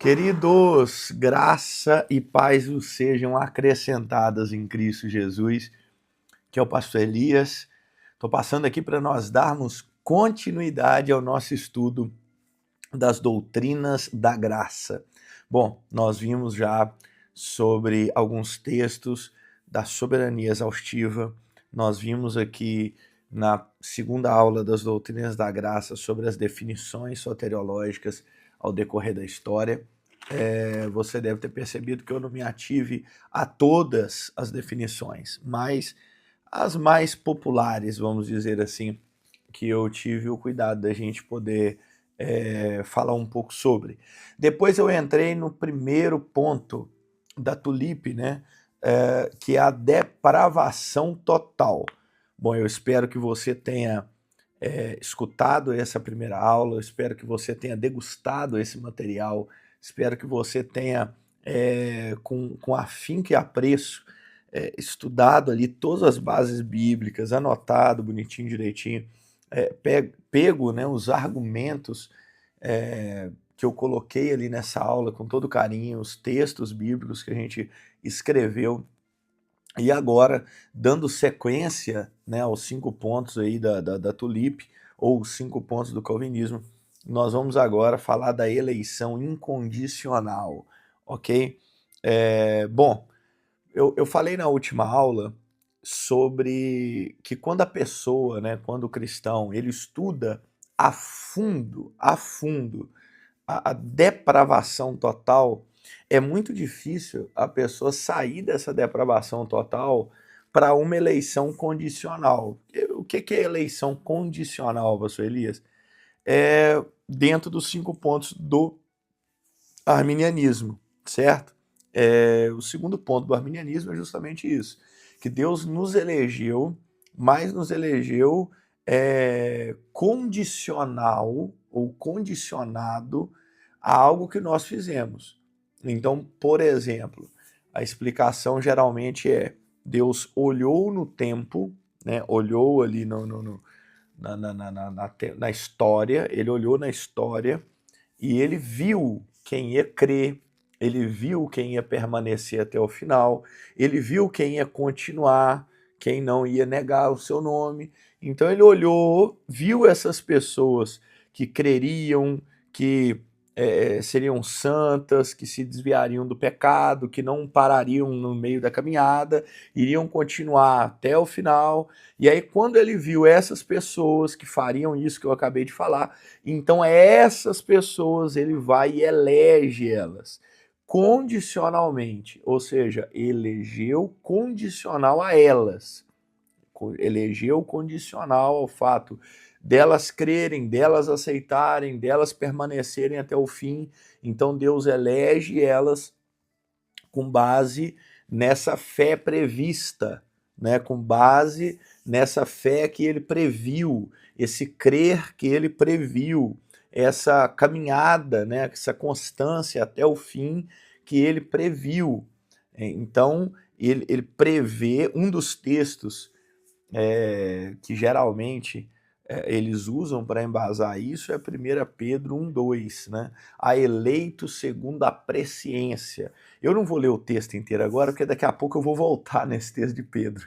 Queridos, graça e paz vos sejam acrescentadas em Cristo Jesus, que é o pastor Elias. Estou passando aqui para nós darmos continuidade ao nosso estudo das doutrinas da graça. Bom, nós vimos já sobre alguns textos da soberania exaustiva, nós vimos aqui na segunda aula das doutrinas da graça sobre as definições soteriológicas ao decorrer da história. Você deve ter percebido que eu não me ative a todas as definições, mas as mais populares, vamos dizer assim, que eu tive o cuidado da gente poder falar um pouco sobre. Depois eu entrei no primeiro ponto da Tulip, né, que é a depravação total. Bom, eu espero que você tenha escutado essa primeira aula, eu espero que você tenha degustado esse material, espero que você tenha, com afinco e apreço, estudado ali todas as bases bíblicas, anotado bonitinho, direitinho, pego, né, os argumentos que eu coloquei ali nessa aula com todo carinho, os textos bíblicos que a gente escreveu. E agora, dando sequência, né, aos 5 pontos aí da Tulip, ou os 5 pontos do calvinismo, nós vamos agora falar da eleição incondicional, ok? Bom, eu falei na última aula sobre que quando a pessoa, né, quando o cristão, ele estuda a fundo, a depravação total, é muito difícil a pessoa sair dessa depravação total para uma eleição condicional. O que é eleição condicional, pastor Elias? É dentro dos 5 pontos do arminianismo, certo? O segundo ponto do arminianismo é justamente isso, que Deus nos elegeu, mas nos elegeu condicional ou condicionado a algo que nós fizemos. Então, por exemplo, a explicação geralmente é: Deus olhou no tempo, né, olhou ali na história, ele olhou na história e ele viu quem ia crer, ele viu quem ia permanecer até o final, ele viu quem ia continuar, quem não ia negar o seu nome. Então ele olhou, viu essas pessoas que creriam, que seriam santas, que se desviariam do pecado, que não parariam no meio da caminhada, iriam continuar até o final. E aí, quando ele viu essas pessoas que fariam isso que eu acabei de falar, então essas pessoas ele vai e elege elas condicionalmente, ou seja, elegeu condicional a elas, elegeu condicional ao fato delas crerem, delas aceitarem, delas permanecerem até o fim. Então Deus elege elas com base nessa fé prevista, né? Com base nessa fé que ele previu, esse crer que ele previu, essa caminhada, né? Essa constância até o fim que ele previu. Então, ele prevê um dos textos que geralmente eles usam para embasar isso é 1 Pedro 1,2, né? A eleito segundo a presciência. Eu não vou ler o texto inteiro agora, porque daqui a pouco eu vou voltar nesse texto de Pedro.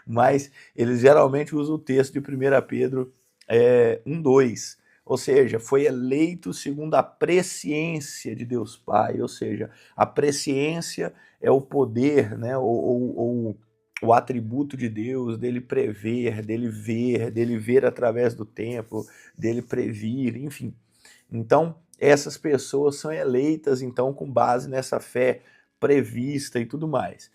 Mas eles geralmente usam o texto de 1 Pedro 1,2. Ou seja, foi eleito segundo a presciência de Deus Pai. Ou seja, a presciência é o poder, né? Ou o atributo de Deus, dele prever, dele ver através do tempo, dele previr, enfim. Então, essas pessoas são eleitas, então, com base nessa fé prevista e tudo mais.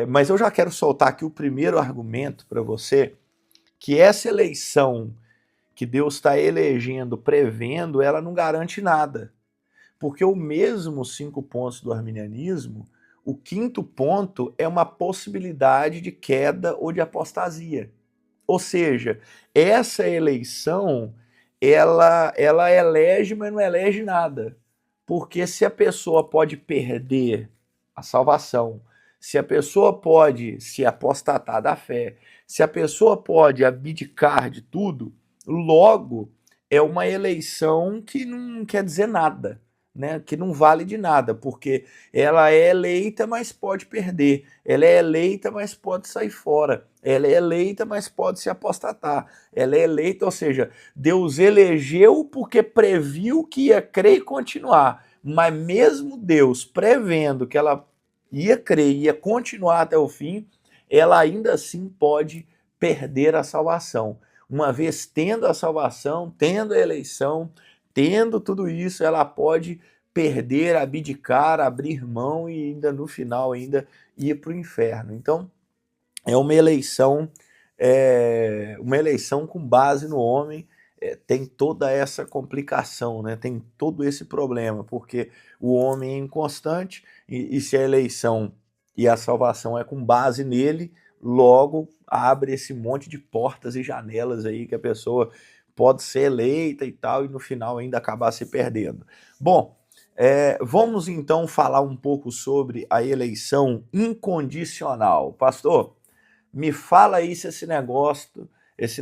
Mas eu já quero soltar aqui o primeiro argumento para você, que essa eleição que Deus está elegendo, prevendo, ela não garante nada. Porque o mesmo 5 pontos do arminianismo, o quinto ponto é uma possibilidade de queda ou de apostasia. Ou seja, essa eleição, ela elege, mas não elege nada. Porque se a pessoa pode perder a salvação, se a pessoa pode se apostatar da fé, se a pessoa pode abdicar de tudo, logo é uma eleição que não quer dizer nada. né, que não vale de nada, porque ela é eleita, mas pode perder. Ela é eleita, mas pode sair fora. Ela é eleita, mas pode se apostatar. Ela é eleita, ou seja, Deus elegeu porque previu que ia crer e continuar. Mas mesmo Deus prevendo que ela ia crer e ia continuar até o fim, ela ainda assim pode perder a salvação. Uma vez tendo a salvação, tendo a eleição, tendo tudo isso, ela pode perder, abdicar, abrir mão e ainda no final ainda ir para o inferno. Então, é uma eleição com base no homem, tem toda essa complicação, né? Tem todo esse problema, porque o homem é inconstante e se a eleição e a salvação é com base nele, logo abre esse monte de portas e janelas aí que a pessoa pode ser eleita e tal, e no final ainda acabar se perdendo. Bom, vamos então falar um pouco sobre a eleição incondicional. Pastor, me fala aí se esse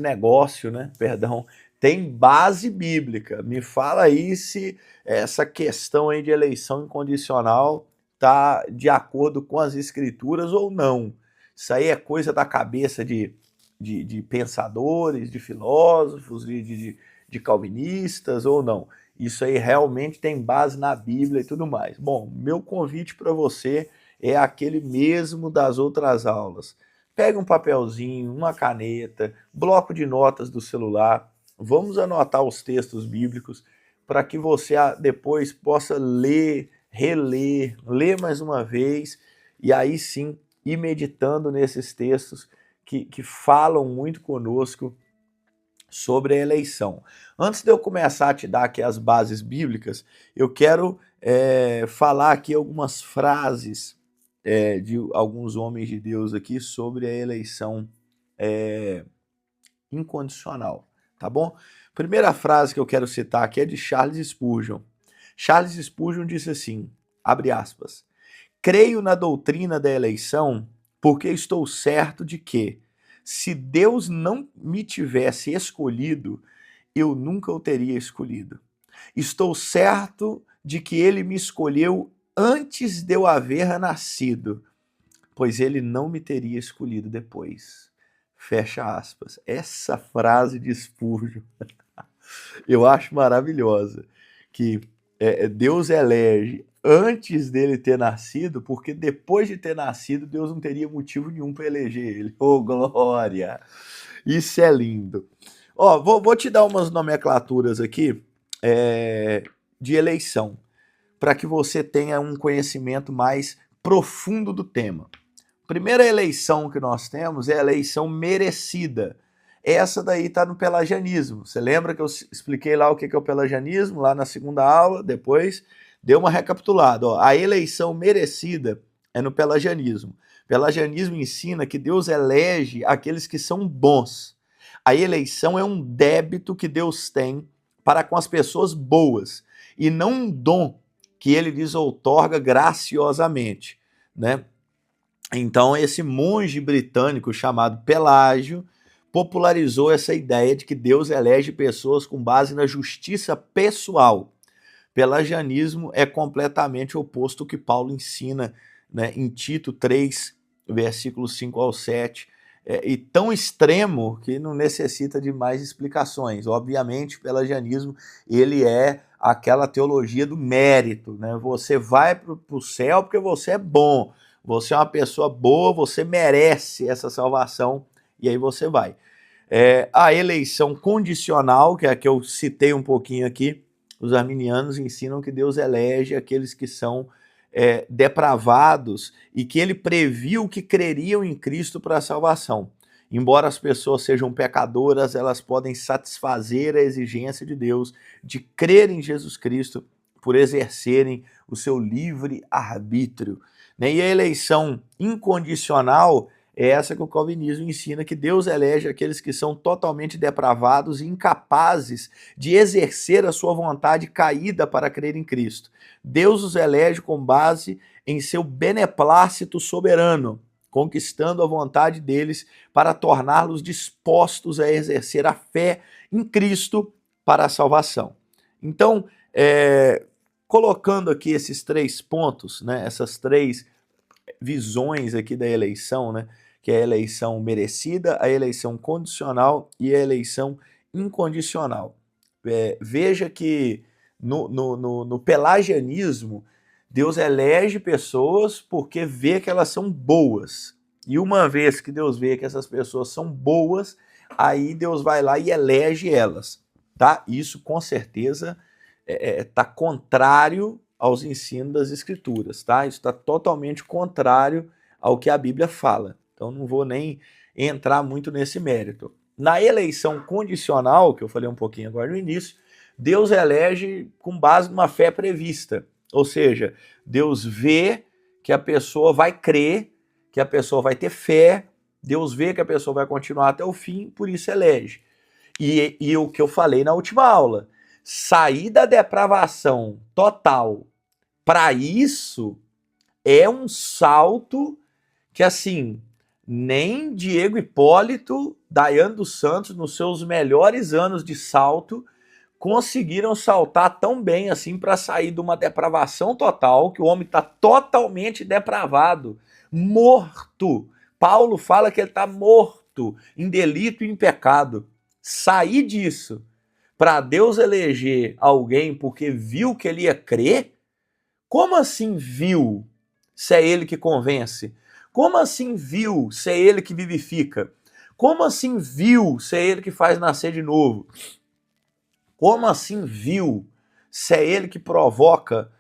negócio, né, perdão, tem base bíblica. Me fala aí se essa questão aí de eleição incondicional tá de acordo com as escrituras ou não. Isso aí é coisa da cabeça de pensadores, de filósofos, de calvinistas ou não. Isso aí realmente tem base na Bíblia e tudo mais. Bom, meu convite para você é aquele mesmo das outras aulas. Pega um papelzinho, uma caneta, bloco de notas do celular, vamos anotar os textos bíblicos para que você depois possa ler, reler, ler mais uma vez e aí sim ir meditando nesses textos que falam muito conosco sobre a eleição. Antes de eu começar a te dar aqui as bases bíblicas, eu quero falar aqui algumas frases de alguns homens de Deus aqui sobre a eleição incondicional, tá bom? Primeira frase que eu quero citar aqui é de Charles Spurgeon. Charles Spurgeon disse assim, abre aspas, creio na doutrina da eleição porque estou certo de que, se Deus não me tivesse escolhido, eu nunca o teria escolhido. Estou certo de que ele me escolheu antes de eu haver nascido, pois ele não me teria escolhido depois. Fecha aspas. Essa frase de Spurgeon eu acho maravilhosa, que Deus elege antes dele ter nascido, porque depois de ter nascido, Deus não teria motivo nenhum para eleger ele. Oh, glória! Isso é lindo. Ó, vou te dar umas nomenclaturas aqui de eleição, para que você tenha um conhecimento mais profundo do tema. Primeira eleição que nós temos é a eleição merecida. Essa daí está no pelagianismo. Você lembra que eu expliquei lá o que é o pelagianismo, lá na segunda aula, depois deu uma recapitulada. Ó, a eleição merecida é no pelagianismo. O pelagianismo ensina que Deus elege aqueles que são bons. A eleição é um débito que Deus tem para com as pessoas boas, e não um dom que ele lhes outorga graciosamente, né? Então, esse monge britânico chamado Pelágio popularizou essa ideia de que Deus elege pessoas com base na justiça pessoal. Pelagianismo é completamente oposto ao que Paulo ensina, né, em Tito 3, versículos 5 ao 7, e tão extremo que não necessita de mais explicações. Obviamente, o pelagianismo ele é aquela teologia do mérito, né? Você vai para o céu porque você é bom, você é uma pessoa boa, você merece essa salvação, e aí você vai. A eleição condicional, que é a que eu citei um pouquinho aqui, os arminianos ensinam que Deus elege aqueles que são depravados e que ele previu que creriam em Cristo para a salvação. Embora as pessoas sejam pecadoras, elas podem satisfazer a exigência de Deus de crer em Jesus Cristo por exercerem o seu livre arbítrio. E a eleição incondicional é essa que o calvinismo ensina, que Deus elege aqueles que são totalmente depravados e incapazes de exercer a sua vontade caída para crer em Cristo. Deus os elege com base em seu beneplácito soberano, conquistando a vontade deles para torná-los dispostos a exercer a fé em Cristo para a salvação. Então, colocando aqui esses 3 pontos, né, essas 3 visões aqui da eleição, né, que é a eleição merecida, a eleição condicional e a eleição incondicional. Veja que no pelagianismo, Deus elege pessoas porque vê que elas são boas. E uma vez que Deus vê que essas pessoas são boas, aí Deus vai lá e elege elas, tá? Isso com certeza está contrário aos ensinos das Escrituras, tá? Isso está totalmente contrário ao que a Bíblia fala. Então não vou nem entrar muito nesse mérito. Na eleição condicional, que eu falei um pouquinho agora no início, Deus elege com base numa fé prevista. Ou seja, Deus vê que a pessoa vai crer, que a pessoa vai ter fé, Deus vê que a pessoa vai continuar até o fim, por isso elege. E o que eu falei na última aula, sair da depravação total para isso é um salto que, assim, nem Diego Hipólito, Daiane dos Santos, nos seus melhores anos de salto, conseguiram saltar tão bem assim para sair de uma depravação total, que o homem está totalmente depravado, morto. Paulo fala que ele está morto em delito e em pecado. Sair disso para Deus eleger alguém porque viu que ele ia crer? Como assim viu se é ele que convence? Como assim viu se é ele que vivifica? Como assim viu se é ele que faz nascer de novo? Como assim viu se é ele que provoca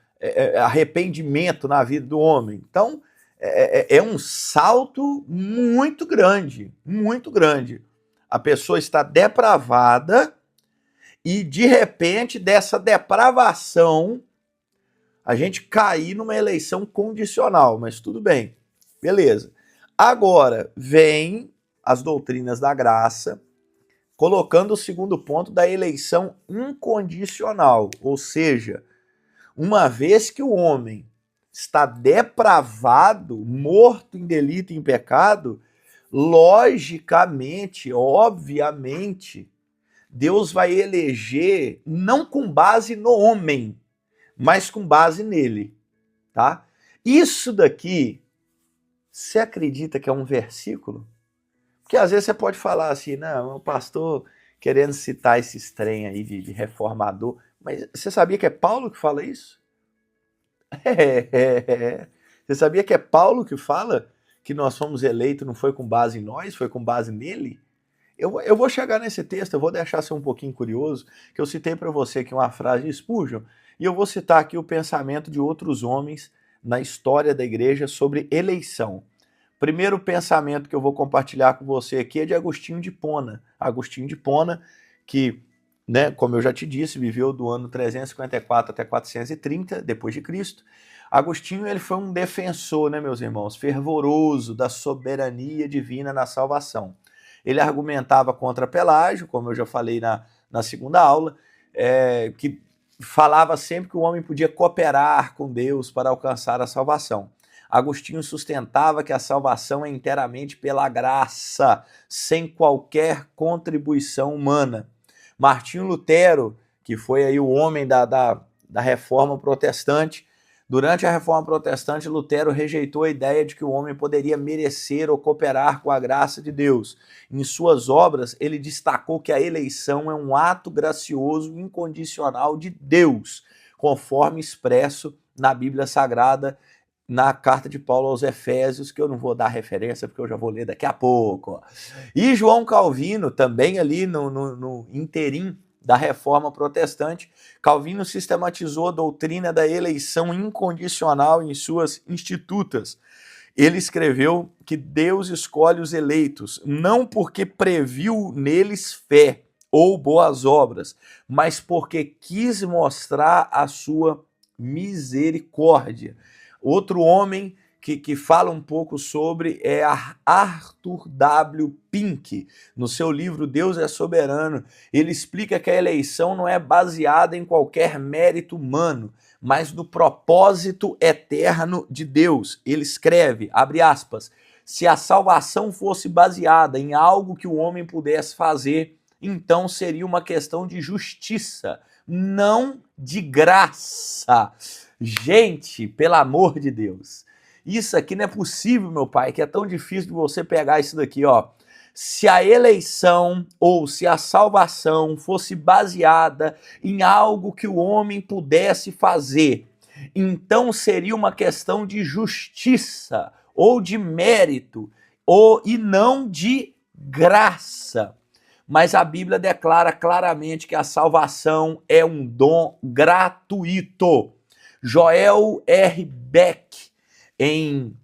arrependimento na vida do homem? Então, é um salto muito grande, muito grande. A pessoa está depravada e, de repente, dessa depravação, a gente cair numa eleição condicional, mas tudo bem, beleza. Agora, vem as doutrinas da graça, colocando o segundo ponto da eleição incondicional, ou seja, uma vez que o homem está depravado, morto em delito e em pecado, logicamente, obviamente, Deus vai eleger não com base no homem, mas com base nele, tá? Isso daqui, você acredita que é um versículo? Porque às vezes você pode falar assim, não, o pastor querendo citar esses trem aí de reformador, mas você sabia que é Paulo que fala isso? Você sabia que é Paulo que fala que nós fomos eleitos, não foi com base em nós, foi com base nele? Eu vou chegar nesse texto, eu vou deixar ser um pouquinho curioso, que eu citei para você aqui uma frase de Spurgeon, e eu vou citar aqui o pensamento de outros homens na história da igreja sobre eleição. Primeiro pensamento que eu vou compartilhar com você aqui é de Agostinho de Hipona. Agostinho de Hipona, que, né, como eu já te disse, viveu do ano 354 até 430 depois de Cristo. Agostinho, ele foi um defensor, né, meus irmãos, fervoroso da soberania divina na salvação. Ele argumentava contra Pelágio, como eu já falei na segunda aula, que falava sempre que o homem podia cooperar com Deus para alcançar a salvação. Agostinho sustentava que a salvação é inteiramente pela graça, sem qualquer contribuição humana. Martinho Lutero, que foi aí o homem da Reforma Protestante, durante a Reforma Protestante, Lutero rejeitou a ideia de que o homem poderia merecer ou cooperar com a graça de Deus. Em suas obras, ele destacou que a eleição é um ato gracioso incondicional de Deus, conforme expresso na Bíblia Sagrada, na carta de Paulo aos Efésios, que eu não vou dar referência, porque eu já vou ler daqui a pouco. E João Calvino, também ali no interim da Reforma Protestante, Calvino sistematizou a doutrina da eleição incondicional em suas Institutas. Ele escreveu que Deus escolhe os eleitos, não porque previu neles fé ou boas obras, mas porque quis mostrar a sua misericórdia. Outro homem que fala um pouco sobre é Arthur W. Pink. No seu livro Deus é Soberano, ele explica que a eleição não é baseada em qualquer mérito humano, mas no propósito eterno de Deus. Ele escreve, abre aspas, se a salvação fosse baseada em algo que o homem pudesse fazer, então seria uma questão de justiça, não de graça. Gente, pelo amor de Deus, isso aqui não é possível, meu pai, que é tão difícil de você pegar isso daqui, ó. Se a eleição ou se a salvação fosse baseada em algo que o homem pudesse fazer, então seria uma questão de justiça ou de mérito, e não de graça. Mas a Bíblia declara claramente que a salvação é um dom gratuito. Joel R. Beck,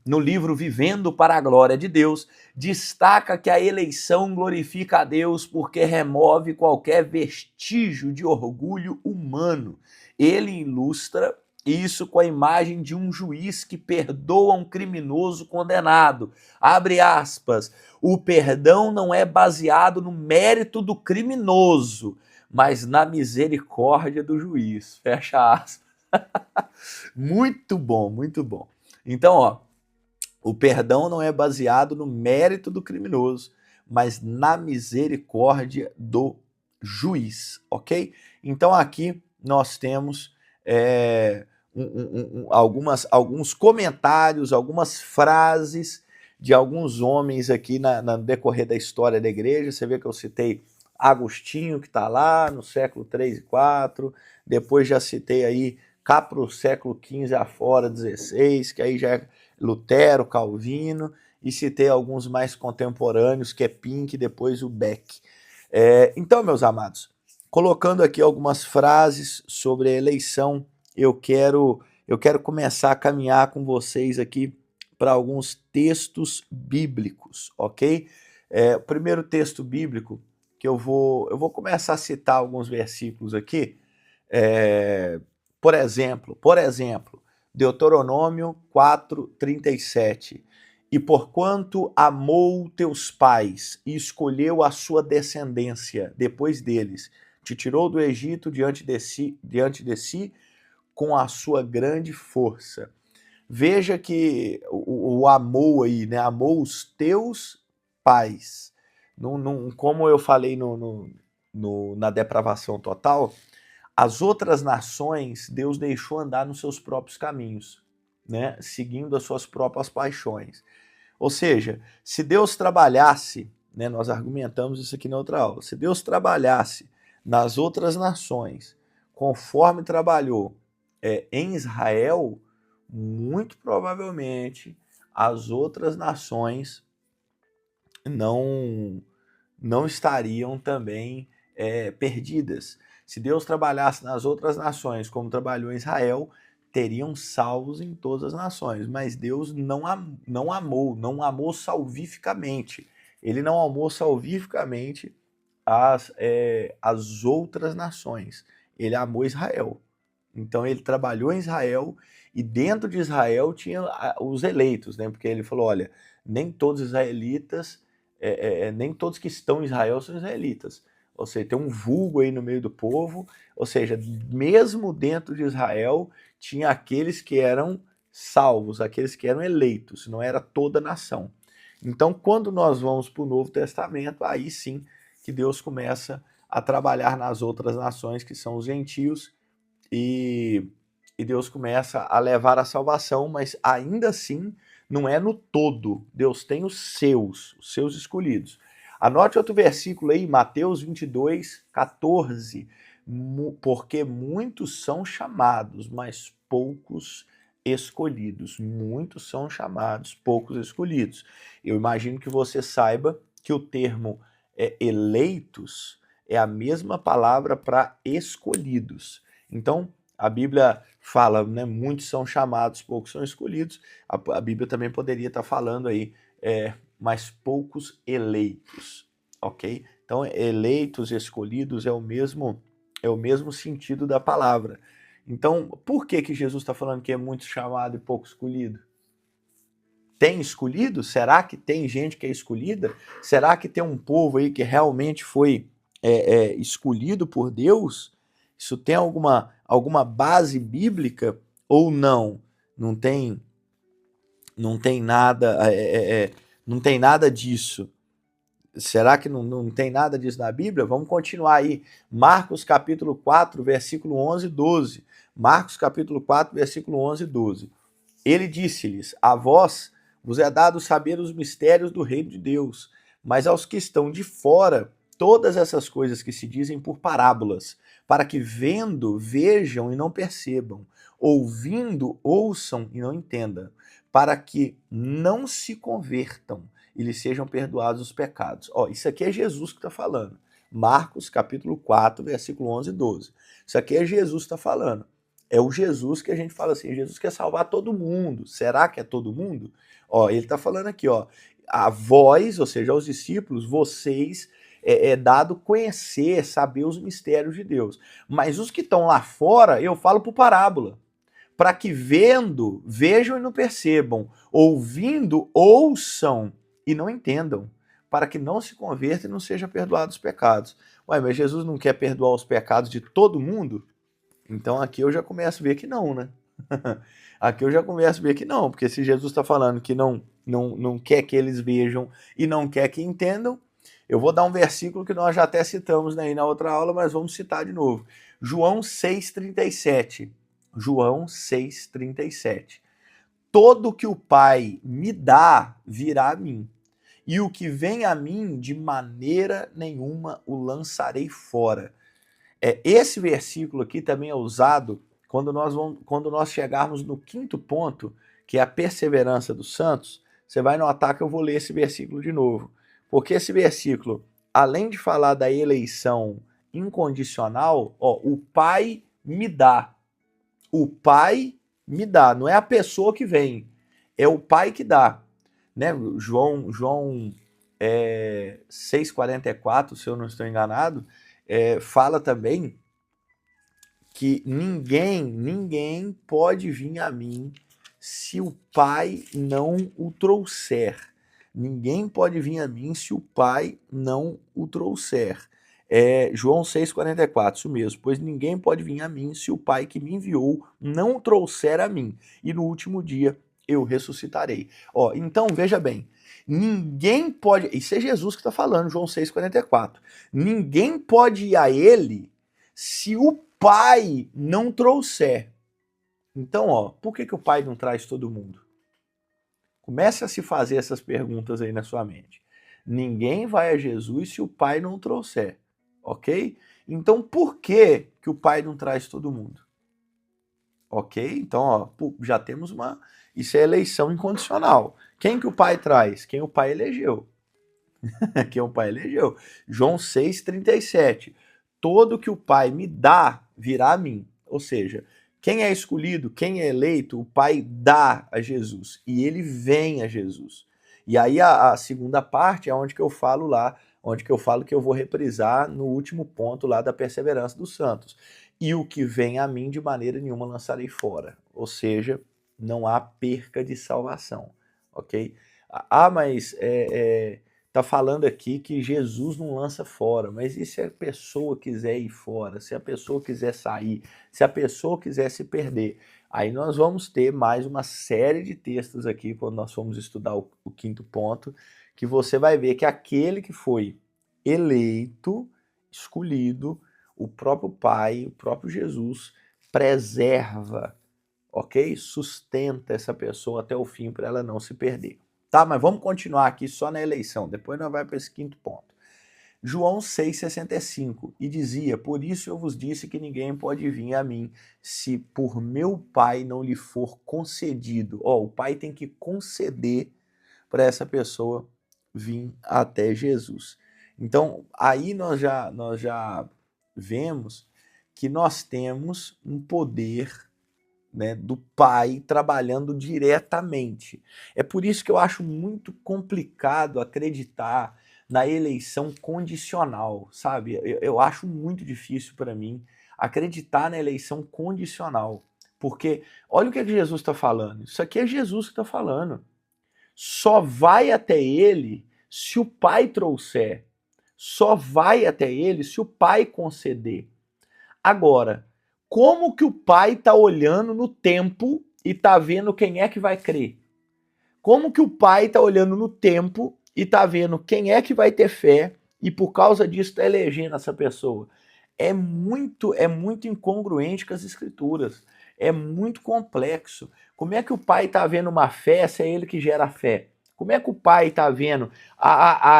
no livro Vivendo para a Glória de Deus, destaca que a eleição glorifica a Deus porque remove qualquer vestígio de orgulho humano. Ele ilustra isso com a imagem de um juiz que perdoa um criminoso condenado. Abre aspas. O perdão não é baseado no mérito do criminoso, mas na misericórdia do juiz. Fecha aspas. Muito bom, muito bom. Então, ó, o perdão não é baseado no mérito do criminoso, mas na misericórdia do juiz, ok? Então aqui nós temos alguns comentários, algumas frases de alguns homens aqui no decorrer da história da igreja. Você vê que eu citei Agostinho, que está lá no século 3 e 4, depois já citei aí cá para o século 15 afora, 16, que aí já é Lutero, Calvino, e citei alguns mais contemporâneos, que é Pink, depois o Beck. Então, meus amados, colocando aqui algumas frases sobre a eleição, eu quero começar a caminhar com vocês aqui para alguns textos bíblicos, ok? O primeiro texto bíblico que eu vou começar a citar alguns versículos aqui. Por exemplo, Deuteronômio 4:37. E porquanto amou teus pais e escolheu a sua descendência depois deles, te tirou do Egito diante de si com a sua grande força. Veja que o amou aí, né? Amou os teus pais. Como eu falei na depravação total, as outras nações, Deus deixou andar nos seus próprios caminhos, né? Seguindo as suas próprias paixões. Ou seja, se Deus trabalhasse, né, nós argumentamos isso aqui na outra aula, se Deus trabalhasse nas outras nações, conforme trabalhou em Israel, muito provavelmente as outras nações não estariam também perdidas. Se Deus trabalhasse nas outras nações como trabalhou em Israel, teriam salvos em todas as nações. Mas Deus não amou salvificamente. Ele não amou salvificamente as outras nações. Ele amou Israel. Então ele trabalhou em Israel e dentro de Israel tinha os eleitos, né? Porque ele falou, olha, nem todos os israelitas, nem todos que estão em Israel são israelitas. Ou seja, tem um vulgo aí no meio do povo, ou seja, mesmo dentro de Israel, tinha aqueles que eram salvos, aqueles que eram eleitos, não era toda a nação. Então, quando nós vamos para o Novo Testamento, aí sim que Deus começa a trabalhar nas outras nações, que são os gentios, e Deus começa a levar a salvação, mas ainda assim não é no todo. Deus tem os seus escolhidos. Anote outro versículo aí, Mateus 22:14. Porque muitos são chamados, mas poucos escolhidos. Muitos são chamados, poucos escolhidos. Eu imagino que você saiba que o termo eleitos é a mesma palavra para escolhidos. Então, a Bíblia fala, né, muitos são chamados, poucos são escolhidos. A Bíblia também poderia estar falando aí, mas poucos eleitos, ok? Então, eleitos, escolhidos é o mesmo sentido da palavra. Então, por que Jesus está falando que é muito chamado e pouco escolhido? Tem escolhido? Será que tem gente que é escolhida? Será que tem um povo aí que realmente foi escolhido por Deus? Isso tem alguma base bíblica ou não? Não tem nada, não tem nada disso. Será que não tem nada disso na Bíblia? Vamos continuar aí. Marcos capítulo 4, versículo 11 e 12. Marcos capítulo 4, versículo 11 e 12. Ele disse-lhes: a vós vos é dado saber os mistérios do reino de Deus, mas aos que estão de fora, todas essas coisas que se dizem por parábolas, para que vendo, vejam e não percebam, ouvindo, ouçam e não entendam, para que não se convertam e lhes sejam perdoados os pecados. Ó, isso aqui é Jesus que está falando. Marcos capítulo 4, versículo 11 e 12. Isso aqui é Jesus que está falando. É o Jesus que a gente fala assim, Jesus quer salvar todo mundo. Será que é todo mundo? Ó, ele está falando aqui, ó, a vós, ou seja, aos discípulos, vocês é dado conhecer, saber os mistérios de Deus. Mas os que estão lá fora, eu falo por parábola, para que vendo, vejam e não percebam, ouvindo, ouçam e não entendam, para que não se convertam e não sejam perdoados os pecados. Ué, mas Jesus não quer perdoar os pecados de todo mundo? Então aqui eu já começo a ver que não, né? Aqui eu já começo a ver que não, porque se Jesus está falando que não quer que eles vejam e não quer que entendam, eu vou dar um versículo que nós já até citamos aí na outra aula, mas vamos citar de novo. João 6,37. João 6,37. Todo que o Pai me dá virá a mim, e o que vem a mim, de maneira nenhuma o lançarei fora. Esse versículo aqui também é usado quando nós chegarmos no quinto ponto, que é a perseverança dos santos. Você vai notar que eu vou ler esse versículo de novo. Porque esse versículo, além de falar da eleição incondicional, ó, o Pai me dá. O Pai me dá. Não é a pessoa que vem, é o Pai que dá. Né? João 6,44, se eu não estou enganado, fala também que ninguém pode vir a mim se o Pai não o trouxer. Ninguém pode vir a mim se o Pai não o trouxer. João 6,44, isso mesmo. Pois ninguém pode vir a mim se o Pai que me enviou não o trouxer a mim. E no último dia eu ressuscitarei. Ó, então, veja bem. Ninguém pode... Isso é Jesus que está falando, João 6,44. Ninguém pode ir a ele se o Pai não trouxer. Então, ó, por que o Pai não traz todo mundo? Comece a se fazer essas perguntas aí na sua mente. Ninguém vai a Jesus se o Pai não trouxer, ok? Então, por que o Pai não traz todo mundo? Ok? Então, ó, já temos uma... Isso é eleição incondicional. Quem que o Pai traz? Quem o Pai elegeu. Quem o Pai elegeu. João 6,37. Todo que o Pai me dá, virá a mim. Ou seja, quem é escolhido, quem é eleito, o Pai dá a Jesus. E ele vem a Jesus. E aí a segunda parte é onde que eu falo lá, onde que eu falo que eu vou reprisar no último ponto lá da perseverança dos santos. E o que vem a mim, de maneira nenhuma lançarei fora. Ou seja, não há perca de salvação. Ok? Mas tá falando aqui que Jesus não lança fora, mas e se a pessoa quiser ir fora, se a pessoa quiser sair, se a pessoa quiser se perder? Aí nós vamos ter mais uma série de textos aqui, quando nós formos estudar o quinto ponto, que você vai ver que aquele que foi eleito, escolhido, o próprio Pai, o próprio Jesus, preserva, ok? Sustenta essa pessoa até o fim para ela não se perder. Tá, mas vamos continuar aqui só na eleição, depois nós vamos para esse quinto ponto. João 6,65, e dizia, por isso eu vos disse que ninguém pode vir a mim, se por meu Pai não lhe for concedido. Ó, o Pai tem que conceder para essa pessoa vir até Jesus. Então, aí nós já vemos que nós temos um poder, né, do Pai trabalhando diretamente. É por isso que eu acho muito complicado acreditar na eleição condicional, sabe? Eu acho muito difícil para mim acreditar na eleição condicional, porque olha o que Jesus está falando. Isso aqui é Jesus que está falando. Só vai até ele se o Pai trouxer. Só vai até ele se o Pai conceder. Agora, como que o Pai está olhando no tempo e está vendo quem é que vai crer? Como que o Pai está olhando no tempo e tá vendo quem é que vai ter fé e por causa disso tá elegendo essa pessoa. É muito incongruente com as escrituras. É muito complexo. Como é que o pai tá vendo uma fé se é ele que gera fé? Como é que o pai tá vendo,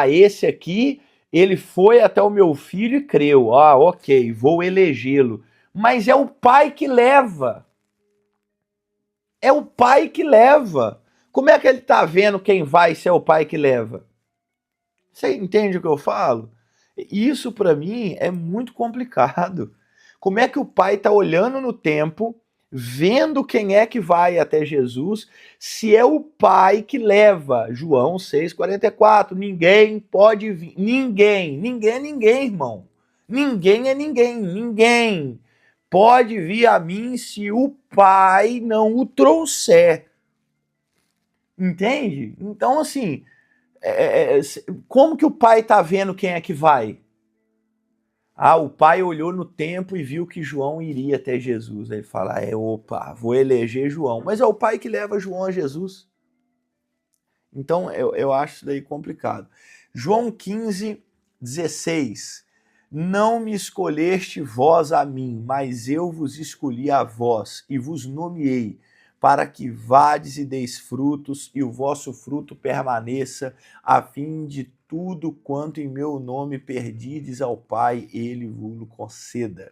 esse aqui, ele foi até o meu filho e creu. Ah, ok, vou elegê-lo. Mas é o pai que leva. É o pai que leva. Como é que ele tá vendo quem vai se é o pai que leva? Você entende o que eu falo? Isso para mim é muito complicado. Como é que o pai está olhando no tempo, vendo quem é que vai até Jesus, se é o pai que leva? João 6,44. Ninguém pode vir. Ninguém é ninguém, irmão. Ninguém é ninguém. Ninguém pode vir a mim se o pai não o trouxer. Entende? Então, assim, como que o pai está vendo quem é que vai? Ah, o pai olhou no tempo e viu que João iria até Jesus. Aí ele fala, opa, vou eleger João. Mas é o pai que leva João a Jesus. Então, eu acho isso daí complicado. João 15:16. Não me escolheste vós a mim, mas eu vos escolhi a vós e vos nomeei, para que vades e deis frutos, e o vosso fruto permaneça, a fim de tudo quanto em meu nome perdides ao Pai, ele vos conceda.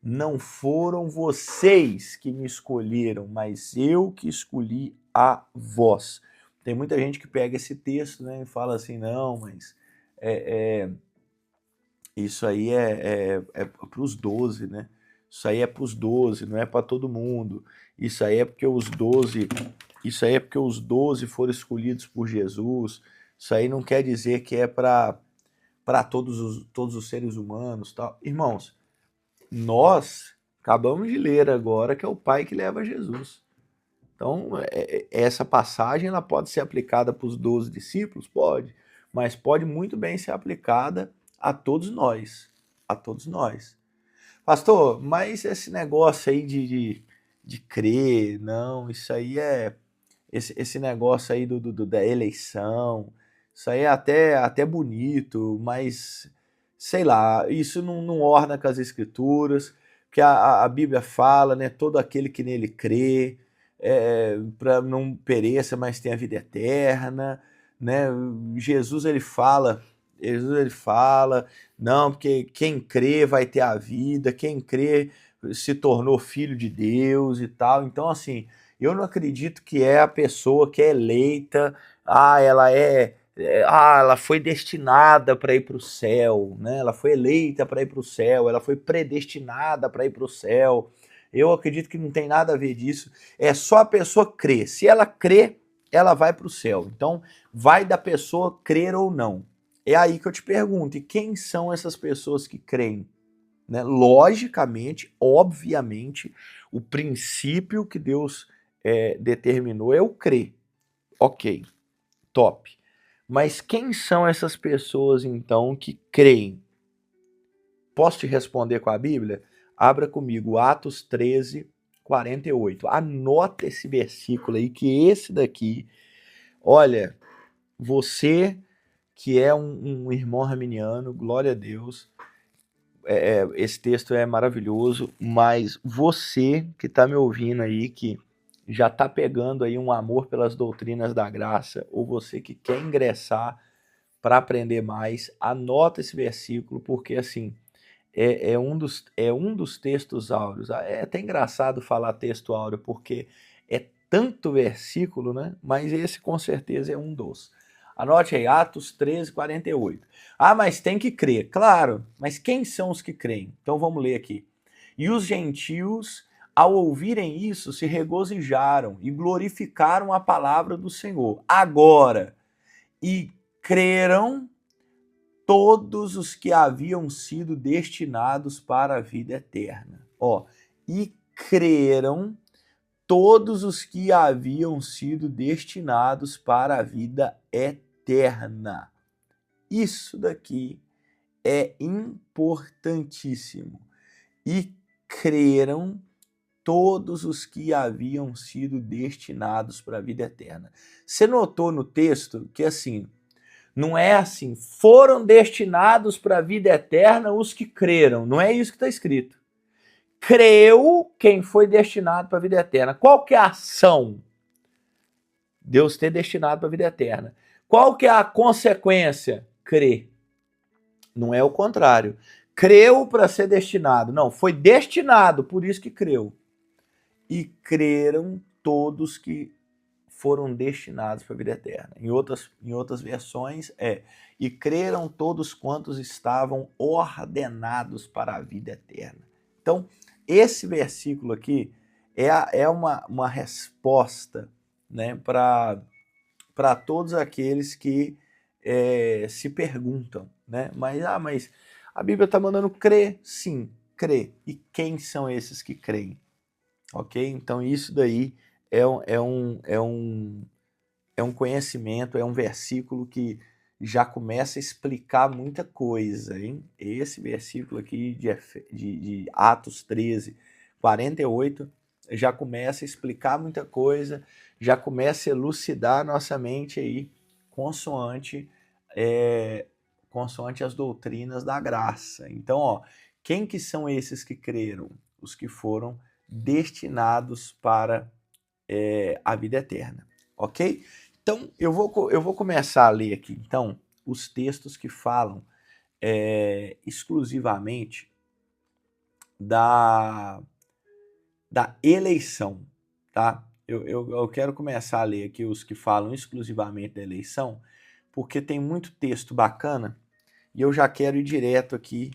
Não foram vocês que me escolheram, mas eu que escolhi a vós. Tem muita gente que pega esse texto, né, e fala assim, não, mas isso aí é para os 12, né? Isso aí é para os 12, não é para todo mundo. Isso aí é porque os 12 foram escolhidos por Jesus. Isso aí não quer dizer que é para todos os seres humanos, tal. Irmãos, nós acabamos de ler agora que é o Pai que leva Jesus. Então, essa passagem ela pode ser aplicada para os 12 discípulos? Pode, mas pode muito bem ser aplicada a todos nós. A todos nós. Pastor, mas esse negócio aí de crer, não, isso aí é. Esse negócio aí da eleição, isso aí é até bonito, mas sei lá, isso não orna com as escrituras, porque a Bíblia fala, né? Todo aquele que nele crê, para não pereça, mas tenha vida eterna, né? Jesus ele fala, Jesus ele fala, não, porque quem crê vai ter a vida, quem crê se tornou filho de Deus e tal. Então, assim, eu não acredito que é a pessoa que é eleita, ela foi destinada para ir para o céu, né? Ela foi eleita para ir para o céu, ela foi predestinada para ir para o céu. Eu acredito que não tem nada a ver disso. É só a pessoa crer. Se ela crê, ela vai para o céu. Então, vai da pessoa crer ou não. É aí que eu te pergunto, e quem são essas pessoas que creem? Né? Logicamente, obviamente, o princípio que Deus determinou é o crer. Ok, top. Mas quem são essas pessoas, então, que creem? Posso te responder com a Bíblia? Abra comigo Atos 13:48. Anota esse versículo aí, que esse daqui, olha, você que é um irmão arminiano, glória a Deus, esse texto é maravilhoso, mas você que está me ouvindo aí, que já está pegando aí um amor pelas doutrinas da graça, ou você que quer ingressar para aprender mais, anota esse versículo, porque assim, é um dos textos áureos. É até engraçado falar texto áureo, porque é tanto versículo, né? Mas esse com certeza é um dos. Anote aí, Atos 13:48. Ah, mas tem que crer. Claro, mas quem são os que creem? Então vamos ler aqui. E os gentios, ao ouvirem isso, se regozijaram e glorificaram a palavra do Senhor. Agora, e creram todos os que haviam sido destinados para a vida eterna. E creram todos os que haviam sido destinados para a vida eterna. Isso daqui é importantíssimo. E creram todos os que haviam sido destinados para a vida eterna. Você notou no texto que assim, Não é assim, foram destinados para a vida eterna os que creram. Não é isso que está escrito. Creu quem foi destinado para a vida eterna. Qual que é a ação? Deus ter destinado para a vida eterna. Qual que é a consequência? Crer. Não é o contrário. Creu para ser destinado. Não, foi destinado, por isso que creu. E creram todos que foram destinados para a vida eterna. Em outras versões e creram todos quantos estavam ordenados para a vida eterna. Então, esse versículo aqui é uma resposta, né, para todos aqueles que se perguntam, né? Mas a Bíblia está mandando crer? Sim, crer. E quem são esses que creem? Ok? Então isso daí é um conhecimento, é um versículo que já começa a explicar muita coisa, hein? Esse versículo aqui de Atos 13, 48, já começa a explicar muita coisa, já começa a elucidar nossa mente aí, consoante as doutrinas da graça. Então, ó, quem que são esses que creram? Os que foram destinados para a vida eterna, ok? Então, eu vou começar a ler aqui, então, os textos que falam exclusivamente da eleição, tá? Eu quero começar a ler aqui os que falam exclusivamente da eleição, porque tem muito texto bacana, e eu já quero ir direto aqui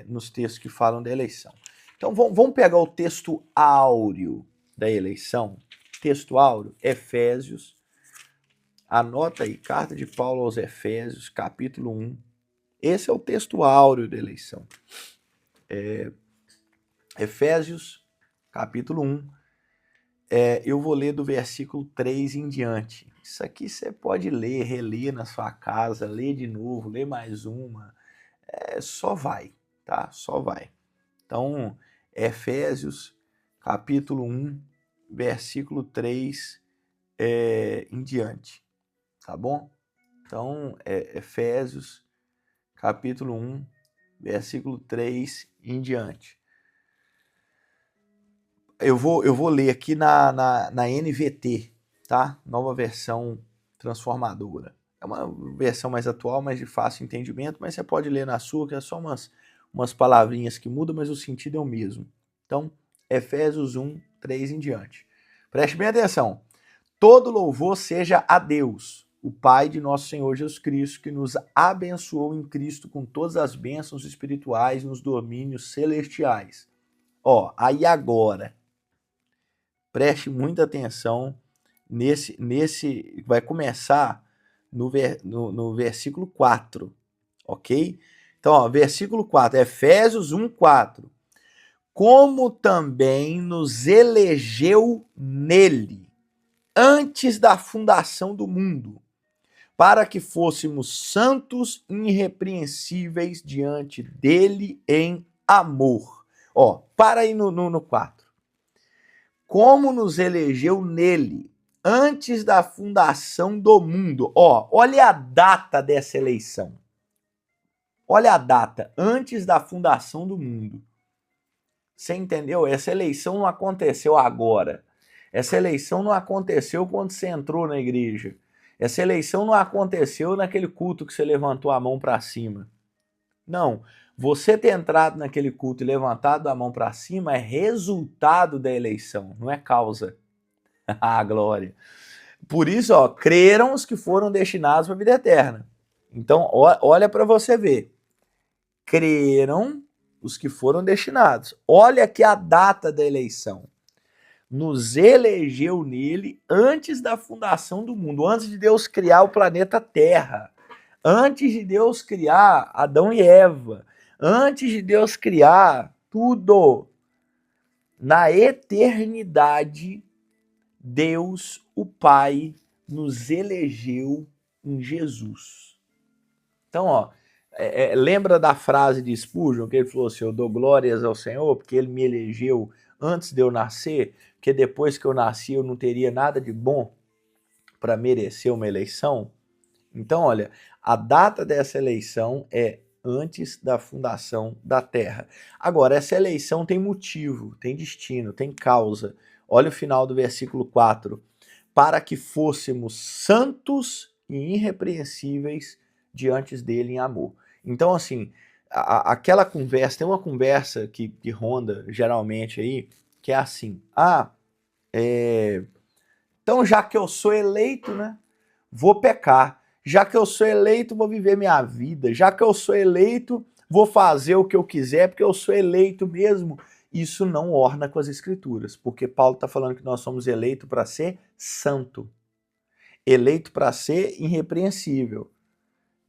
nos textos que falam da eleição. Então, vamos pegar o texto áureo da eleição. Texto áureo, Efésios. Anota aí, carta de Paulo aos Efésios, capítulo 1. Esse é o texto áureo da eleição. Efésios, capítulo 1. Eu vou ler do versículo 3 em diante. Isso aqui você pode ler, reler na sua casa, ler de novo, ler mais uma. Só vai, tá? Só vai. Então, Efésios, capítulo 1, versículo 3 em diante. Tá bom? Então, Efésios, capítulo 1, versículo 3 em diante. Eu vou ler aqui na NVT, tá? Nova versão transformadora. É uma versão mais atual, mais de fácil entendimento, mas você pode ler na sua, que é só umas palavrinhas que mudam, mas o sentido é o mesmo. Então, Efésios 1, 3 em diante. Preste bem atenção. Todo louvor seja a Deus, o Pai de nosso Senhor Jesus Cristo, que nos abençoou em Cristo com todas as bênçãos espirituais nos domínios celestiais. Ó, aí agora, preste muita atenção nesse vai começar no versículo 4, ok? Então, ó, versículo 4, Efésios 1, 4. Como também nos elegeu nele, antes da fundação do mundo, para que fôssemos santos e irrepreensíveis diante dele em amor. Ó, para aí no 4. Como nos elegeu nele, antes da fundação do mundo. Ó, olha a data dessa eleição. Olha a data, antes da fundação do mundo. Você entendeu? Essa eleição não aconteceu agora. Essa eleição não aconteceu quando você entrou na igreja. Essa eleição não aconteceu naquele culto que você levantou a mão para cima. Não. Você ter entrado naquele culto e levantado a mão para cima é resultado da eleição, não é causa. Ah, glória. Por isso, ó, creram os que foram destinados para a vida eterna. Então, olha para você ver. Creram os que foram destinados. Olha aqui a data da eleição. Nos elegeu nele antes da fundação do mundo, antes de Deus criar o planeta Terra, antes de Deus criar Adão e Eva, antes de Deus criar tudo. Na eternidade, Deus, o Pai, nos elegeu em Jesus. Então, ó, lembra da frase de Spurgeon, que ele falou assim, eu dou glórias ao Senhor, porque ele me elegeu antes de eu nascer, porque depois que eu nasci eu não teria nada de bom para merecer uma eleição? Então, olha, a data dessa eleição é antes da fundação da Terra. Agora, essa eleição tem motivo, tem destino, tem causa. Olha o final do versículo 4. Para que fôssemos santos e irrepreensíveis diante dele em amor. Então, assim, aquela conversa, tem uma conversa que ronda geralmente aí, que é assim, então já que eu sou eleito, né, vou pecar. Já que eu sou eleito, vou viver minha vida. Já que eu sou eleito, vou fazer o que eu quiser, porque eu sou eleito mesmo. Isso não orna com as escrituras, porque Paulo está falando que nós somos eleitos para ser santo, eleito para ser irrepreensível.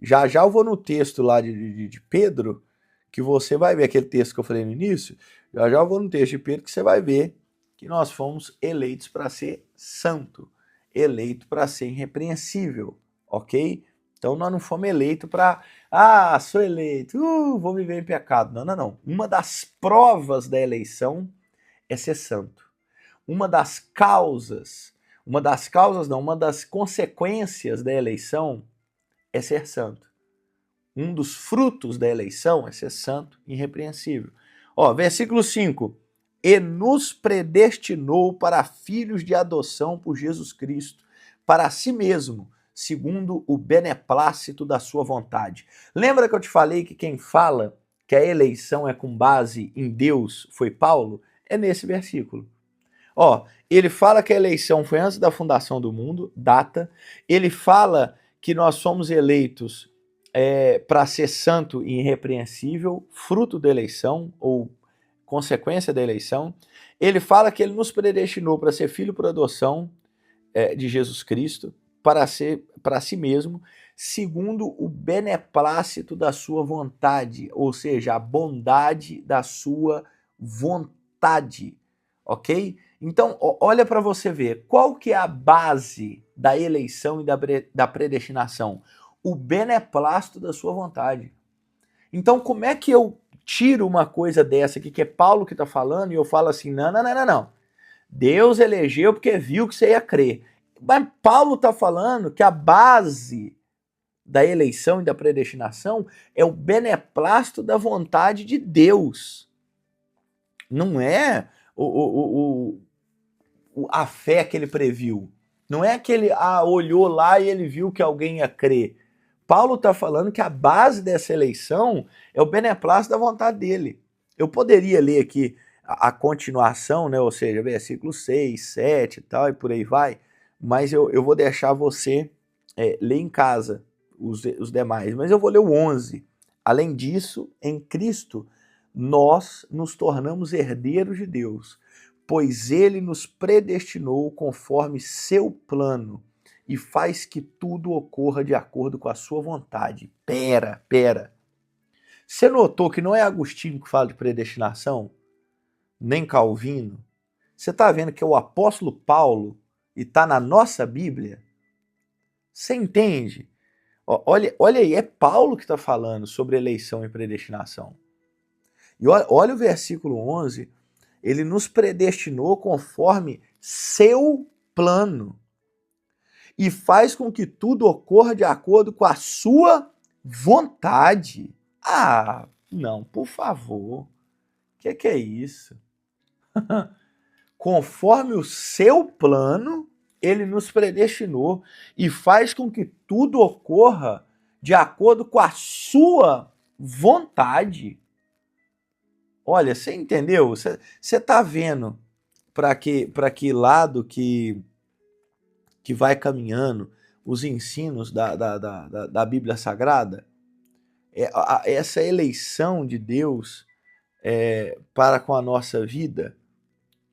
Já já eu vou no texto lá de Pedro, que você vai ver aquele texto que eu falei no início, já já eu vou no texto de Pedro que você vai ver que nós fomos eleitos para ser santo, eleito para ser irrepreensível, ok? Então nós não fomos eleitos para, sou eleito, vou viver em pecado. Não, não, não. Uma das provas da eleição é ser santo. Uma das consequências da eleição é ser santo. Um dos frutos da eleição é ser santo e irrepreensível. Versículo 5. E nos predestinou para filhos de adoção por Jesus Cristo, para si mesmo, segundo o beneplácito da sua vontade. Lembra que eu te falei que quem fala que a eleição é com base em Deus foi Paulo? É nesse versículo. Ele fala que a eleição foi antes da fundação do mundo, data. Ele fala que nós somos eleitos para ser santo e irrepreensível, fruto da eleição ou consequência da eleição. Ele fala que ele nos predestinou para ser filho por adoção de Jesus Cristo, para si mesmo, segundo o beneplácito da sua vontade, ou seja, a bondade da sua vontade, ok? Então, olha para você ver, qual que é a base da eleição e da predestinação? O beneplácito da sua vontade. Então, como é que eu tiro uma coisa dessa aqui, que é Paulo que está falando, e eu falo assim, não. Deus elegeu porque viu que você ia crer. Mas Paulo está falando que a base da eleição e da predestinação é o beneplácito da vontade de Deus. Não é a fé que ele previu. Não é que ele olhou lá e ele viu que alguém ia crer. Paulo está falando que a base dessa eleição é o beneplácito da vontade dele. Eu poderia ler aqui a continuação, né? Ou seja, versículo 6, 7 e tal, e por aí vai, mas eu vou deixar você ler em casa os demais, mas eu vou ler o 11. Além disso, em Cristo, nós nos tornamos herdeiros de Deus, pois ele nos predestinou conforme seu plano, e faz que tudo ocorra de acordo com a sua vontade. Pera. Você notou que não é Agostinho que fala de predestinação? Nem Calvino? Você está vendo que é o apóstolo Paulo e está na nossa Bíblia? Você entende? Olha aí, é Paulo que está falando sobre eleição e predestinação. E olha o versículo 11, ele nos predestinou conforme seu plano, e faz com que tudo ocorra de acordo com a sua vontade. Não, por favor. O que é isso? Conforme o seu plano, ele nos predestinou e faz com que tudo ocorra de acordo com a sua vontade. Olha, você entendeu? Você está vendo para que lado que vai caminhando os ensinos da Bíblia Sagrada? Essa eleição de Deus para com a nossa vida,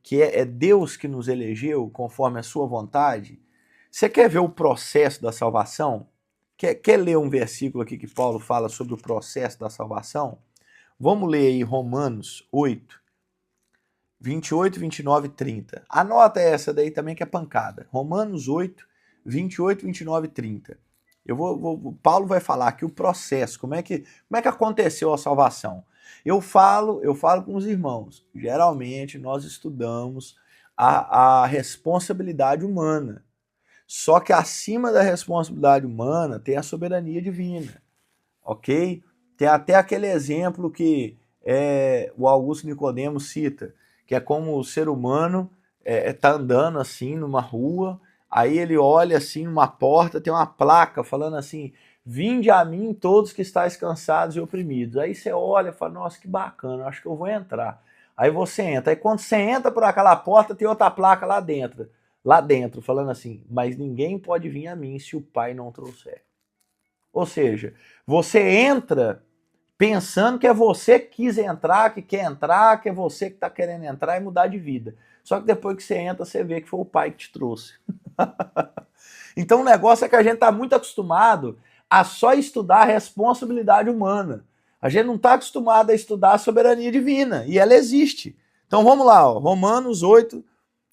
que é Deus que nos elegeu conforme a sua vontade. Você quer ver o processo da salvação? Quer ler um versículo aqui que Paulo fala sobre o processo da salvação? Vamos ler aí Romanos 8, 28, 29 e 30. Anota essa daí também que é pancada. Romanos 8, 28, 29 e 30. Paulo vai falar aqui o processo, como é que aconteceu a salvação. Eu falo com os irmãos. Geralmente nós estudamos a responsabilidade humana. Só que acima da responsabilidade humana tem a soberania divina, ok? Tem até aquele exemplo que o Augusto Nicodemos cita, que é como o ser humano tá andando assim numa rua, aí ele olha assim numa porta, tem uma placa falando assim: vinde a mim todos que estáis cansados e oprimidos. Aí você olha e fala: nossa, que bacana, acho que eu vou entrar. Aí você entra. Aí quando você entra por aquela porta, tem outra placa lá dentro, falando assim: mas ninguém pode vir a mim se o Pai não trouxer. Ou seja, você entra pensando que é você que quis entrar, que quer entrar, que é você que está querendo entrar e mudar de vida. Só que depois que você entra, você vê que foi o Pai que te trouxe. Então o negócio é que a gente está muito acostumado a só estudar a responsabilidade humana. A gente não está acostumado a estudar a soberania divina, e ela existe. Então vamos lá, ó, Romanos 8,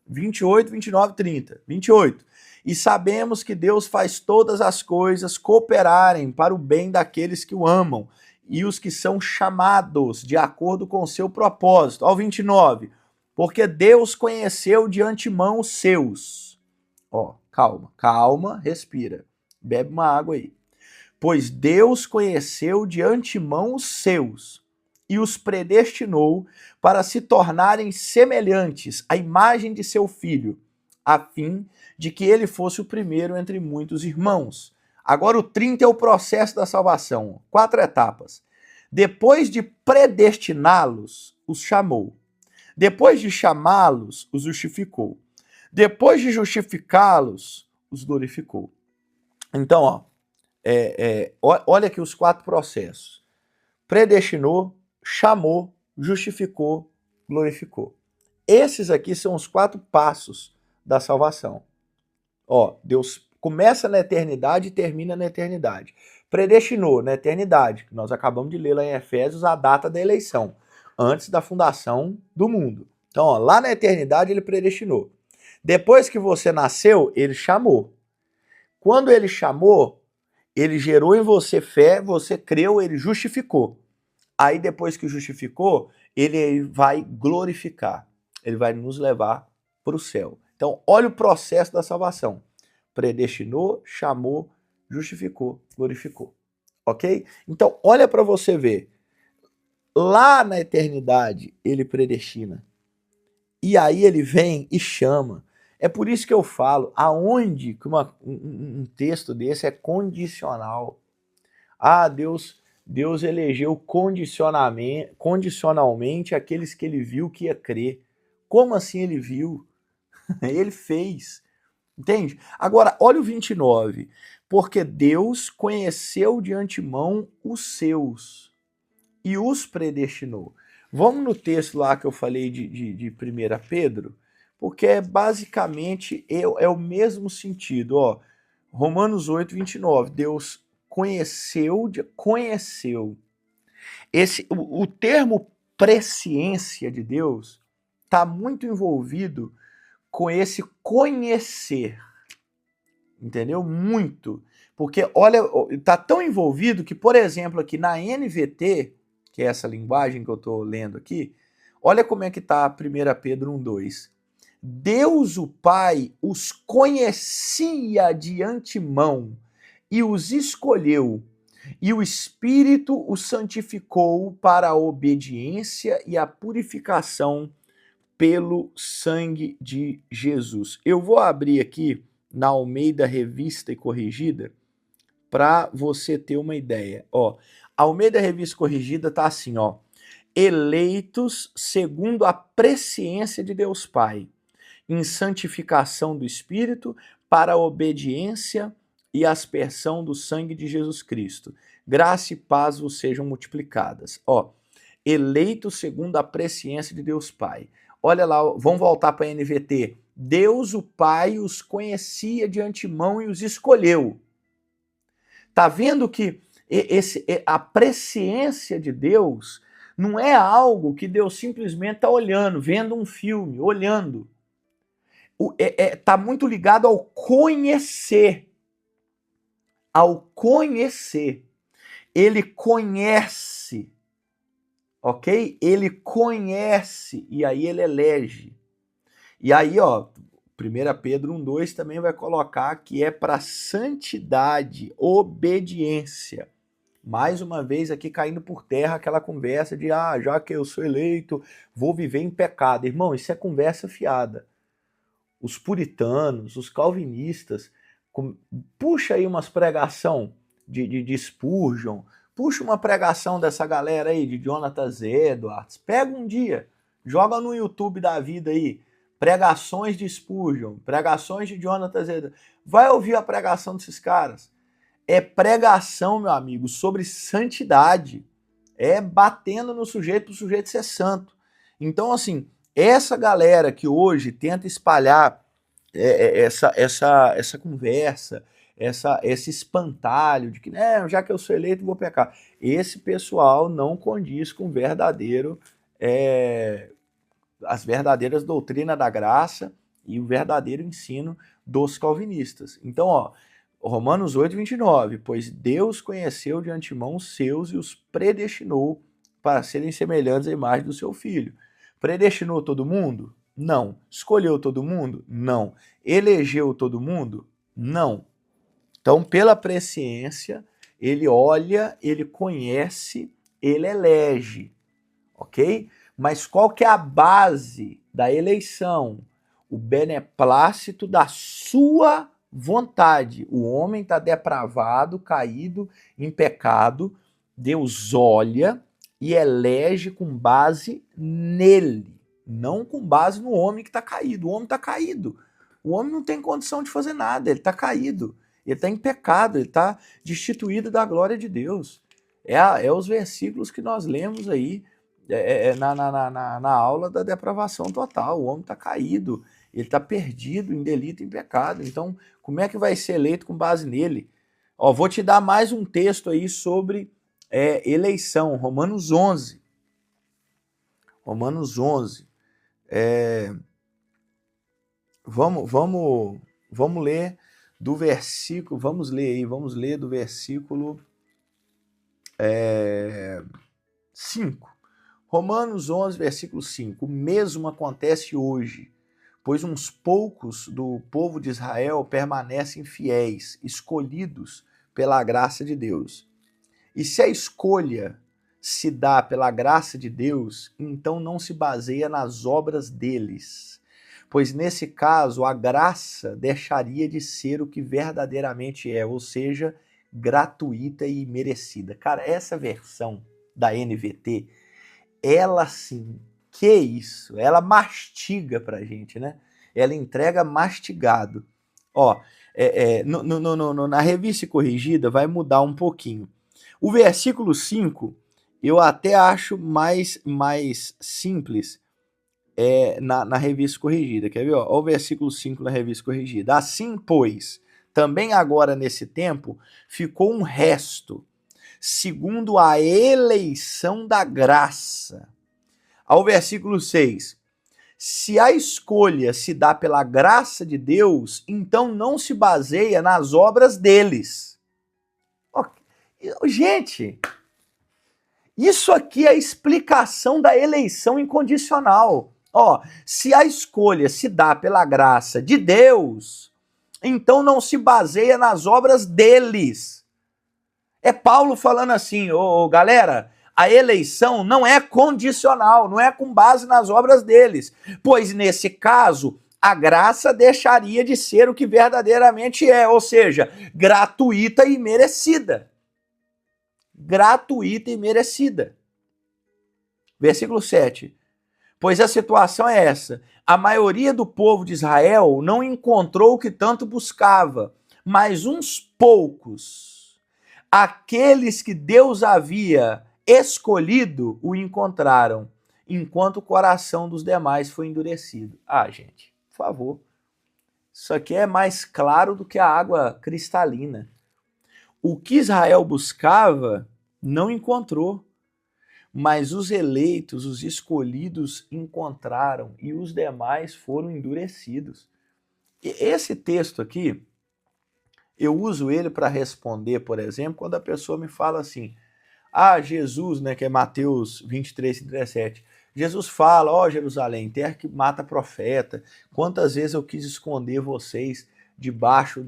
28, 29, 30. 28. E sabemos que Deus faz todas as coisas cooperarem para o bem daqueles que o amam e os que são chamados de acordo com o seu propósito. Ao 29. Porque Deus conheceu de antemão os seus. Ó, calma, respira. Bebe uma água aí. Pois Deus conheceu de antemão os seus e os predestinou para se tornarem semelhantes à imagem de seu filho, a fim de que ele fosse o primeiro entre muitos irmãos. Agora o 30 é o processo da salvação. 4 etapas. Depois de predestiná-los, os chamou. Depois de chamá-los, os justificou. Depois de justificá-los, os glorificou. Então, olha aqui os 4 processos. Predestinou, chamou, justificou, glorificou. Esses aqui são os 4 passos da salvação. Ó, Deus começa na eternidade e termina na eternidade. Predestinou na eternidade, que nós acabamos de ler lá em Efésios, a data da eleição, antes da fundação do mundo. Então, ó, lá na eternidade ele predestinou. Depois que você nasceu, ele chamou. Quando ele chamou, ele gerou em você fé, você creu, ele justificou. Aí depois que justificou, ele vai glorificar. Ele vai nos levar para o céu. Então, olha o processo da salvação. Predestinou, chamou, justificou, glorificou. Ok? Então, olha para você ver. Lá na eternidade, ele predestina. E aí ele vem e chama. É por isso que eu falo, aonde um texto desse é condicional. Ah, Deus elegeu condicionalmente aqueles que ele viu que ia crer. Como assim ele viu? Ele fez. Entende? Agora, olha o 29. Porque Deus conheceu de antemão os seus e os predestinou. Vamos no texto lá que eu falei de 1 Pedro, porque é basicamente o mesmo sentido. Ó, Romanos 8, 29. Deus conheceu. O termo presciência de Deus está muito envolvido com esse conhecer. Entendeu? Muito. Porque, olha, está tão envolvido que, por exemplo, aqui na NVT, que é essa linguagem que eu estou lendo aqui, olha como é que está 1 Pedro 1,2. Deus o Pai os conhecia de antemão e os escolheu, e o Espírito os santificou para a obediência e a purificação pelo sangue de Jesus. Eu vou abrir aqui na Almeida Revista e Corrigida para você ter uma ideia. Ó, a Almeida Revista Corrigida tá assim, ó: eleitos segundo a presciência de Deus Pai, em santificação do Espírito, para a obediência e aspersão do sangue de Jesus Cristo. Graça e paz vos sejam multiplicadas. Ó, eleitos segundo a presciência de Deus Pai. Olha lá, vamos voltar para a NVT. Deus, o Pai, os conhecia de antemão e os escolheu. Tá vendo que a presciência de Deus não é algo que Deus simplesmente está olhando, vendo um filme, olhando. Tá muito ligado ao conhecer. Ao conhecer. Ele conhece, ok? Ele conhece e aí ele elege. E aí, ó, 1 Pedro 1,2 também vai colocar que é para santidade, obediência. Mais uma vez aqui caindo por terra aquela conversa de já que eu sou eleito, vou viver em pecado. Irmão, isso é conversa fiada. Os puritanos, os calvinistas, puxa aí umas pregação de Spurgeon, puxa uma pregação dessa galera aí, de Jonathan Edwards, pega um dia, joga no YouTube da vida aí, pregações de Spurgeon, pregações de Jonathan Edwards, vai ouvir a pregação desses caras. É pregação, meu amigo, sobre santidade. É batendo no sujeito para o sujeito ser santo. Então, assim, essa galera que hoje tenta espalhar essa conversa, esse espantalho de que, já que eu sou eleito, vou pecar. Esse pessoal não condiz com as verdadeiras doutrinas da graça e o verdadeiro ensino dos calvinistas. Então, Romanos 8:29, pois Deus conheceu de antemão os seus e os predestinou para serem semelhantes à imagem do seu Filho. Predestinou todo mundo? Não. Escolheu todo mundo? Não. Elegeu todo mundo? Não. Então, pela presciência, ele olha, ele conhece, ele elege, ok? Mas qual que é a base da eleição? O beneplácito da sua vontade. O homem está depravado, caído em pecado. Deus olha e elege com base nele, não com base no homem que está caído. O homem está caído. O homem não tem condição de fazer nada, ele está caído. Ele está em pecado, ele está destituído da glória de Deus. É os versículos que nós lemos aí na aula da depravação total. O homem está caído. Ele está perdido em delito e em pecado. Então, como é que vai ser eleito com base nele? Vou te dar mais um texto aí sobre eleição. Romanos 11. Romanos 11. Vamos ler do versículo. Vamos ler do versículo 5. Romanos 11, versículo 5. O mesmo acontece hoje, pois uns poucos do povo de Israel permanecem fiéis, escolhidos pela graça de Deus. E se a escolha se dá pela graça de Deus, então não se baseia nas obras deles, pois nesse caso a graça deixaria de ser o que verdadeiramente é, ou seja, gratuita e merecida. Cara, essa versão da NVT, ela sim, que isso, ela mastiga pra gente, né? Ela entrega mastigado. Na revista corrigida vai mudar um pouquinho. O versículo 5, eu até acho mais simples na revista corrigida. Quer ver? Olha o versículo 5 na revista corrigida. Assim, pois, também agora nesse tempo, ficou um resto, segundo a eleição da graça. Ao versículo 6. Se a escolha se dá pela graça de Deus, então não se baseia nas obras deles. Gente, isso aqui é a explicação da eleição incondicional. Se a escolha se dá pela graça de Deus, então não se baseia nas obras deles. É Paulo falando assim, galera, a eleição não é condicional, não é com base nas obras deles, pois nesse caso a graça deixaria de ser o que verdadeiramente é, ou seja, gratuita e merecida. Gratuita e merecida. Versículo 7. Pois a situação é essa: a maioria do povo de Israel não encontrou o que tanto buscava, mas uns poucos, aqueles que Deus havia escolhido, o encontraram, enquanto o coração dos demais foi endurecido. Gente, por favor, isso aqui é mais claro do que a água cristalina. O que Israel buscava, não encontrou, mas os eleitos, os escolhidos, encontraram e os demais foram endurecidos. E esse texto aqui, eu uso ele para responder, por exemplo, quando a pessoa me fala assim, Jesus, né, que é Mateus 23, 37, Jesus fala, ó Jerusalém, terra que mata profeta, quantas vezes eu quis esconder vocês debaixo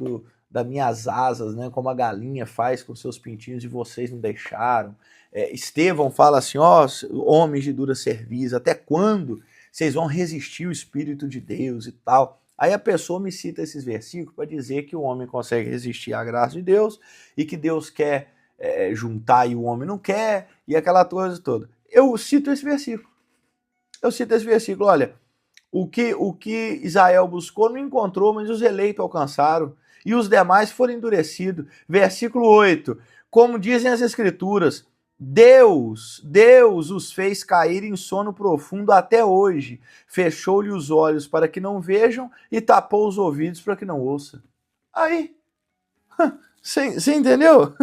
das minhas asas, né, como a galinha faz com seus pintinhos e vocês não deixaram. Estevão fala assim, ó homens de dura cerviz, até quando vocês vão resistir o Espírito de Deus e tal? Aí a pessoa me cita esses versículos para dizer que o homem consegue resistir à graça de Deus e que Deus quer juntar e o homem não quer, e aquela coisa toda. Eu cito esse versículo. Olha, o que Israel buscou não encontrou, mas os eleitos alcançaram, e os demais foram endurecidos. Versículo 8, como dizem as Escrituras, Deus os fez cair em sono profundo até hoje, fechou-lhe os olhos para que não vejam e tapou os ouvidos para que não ouçam. Aí, você entendeu?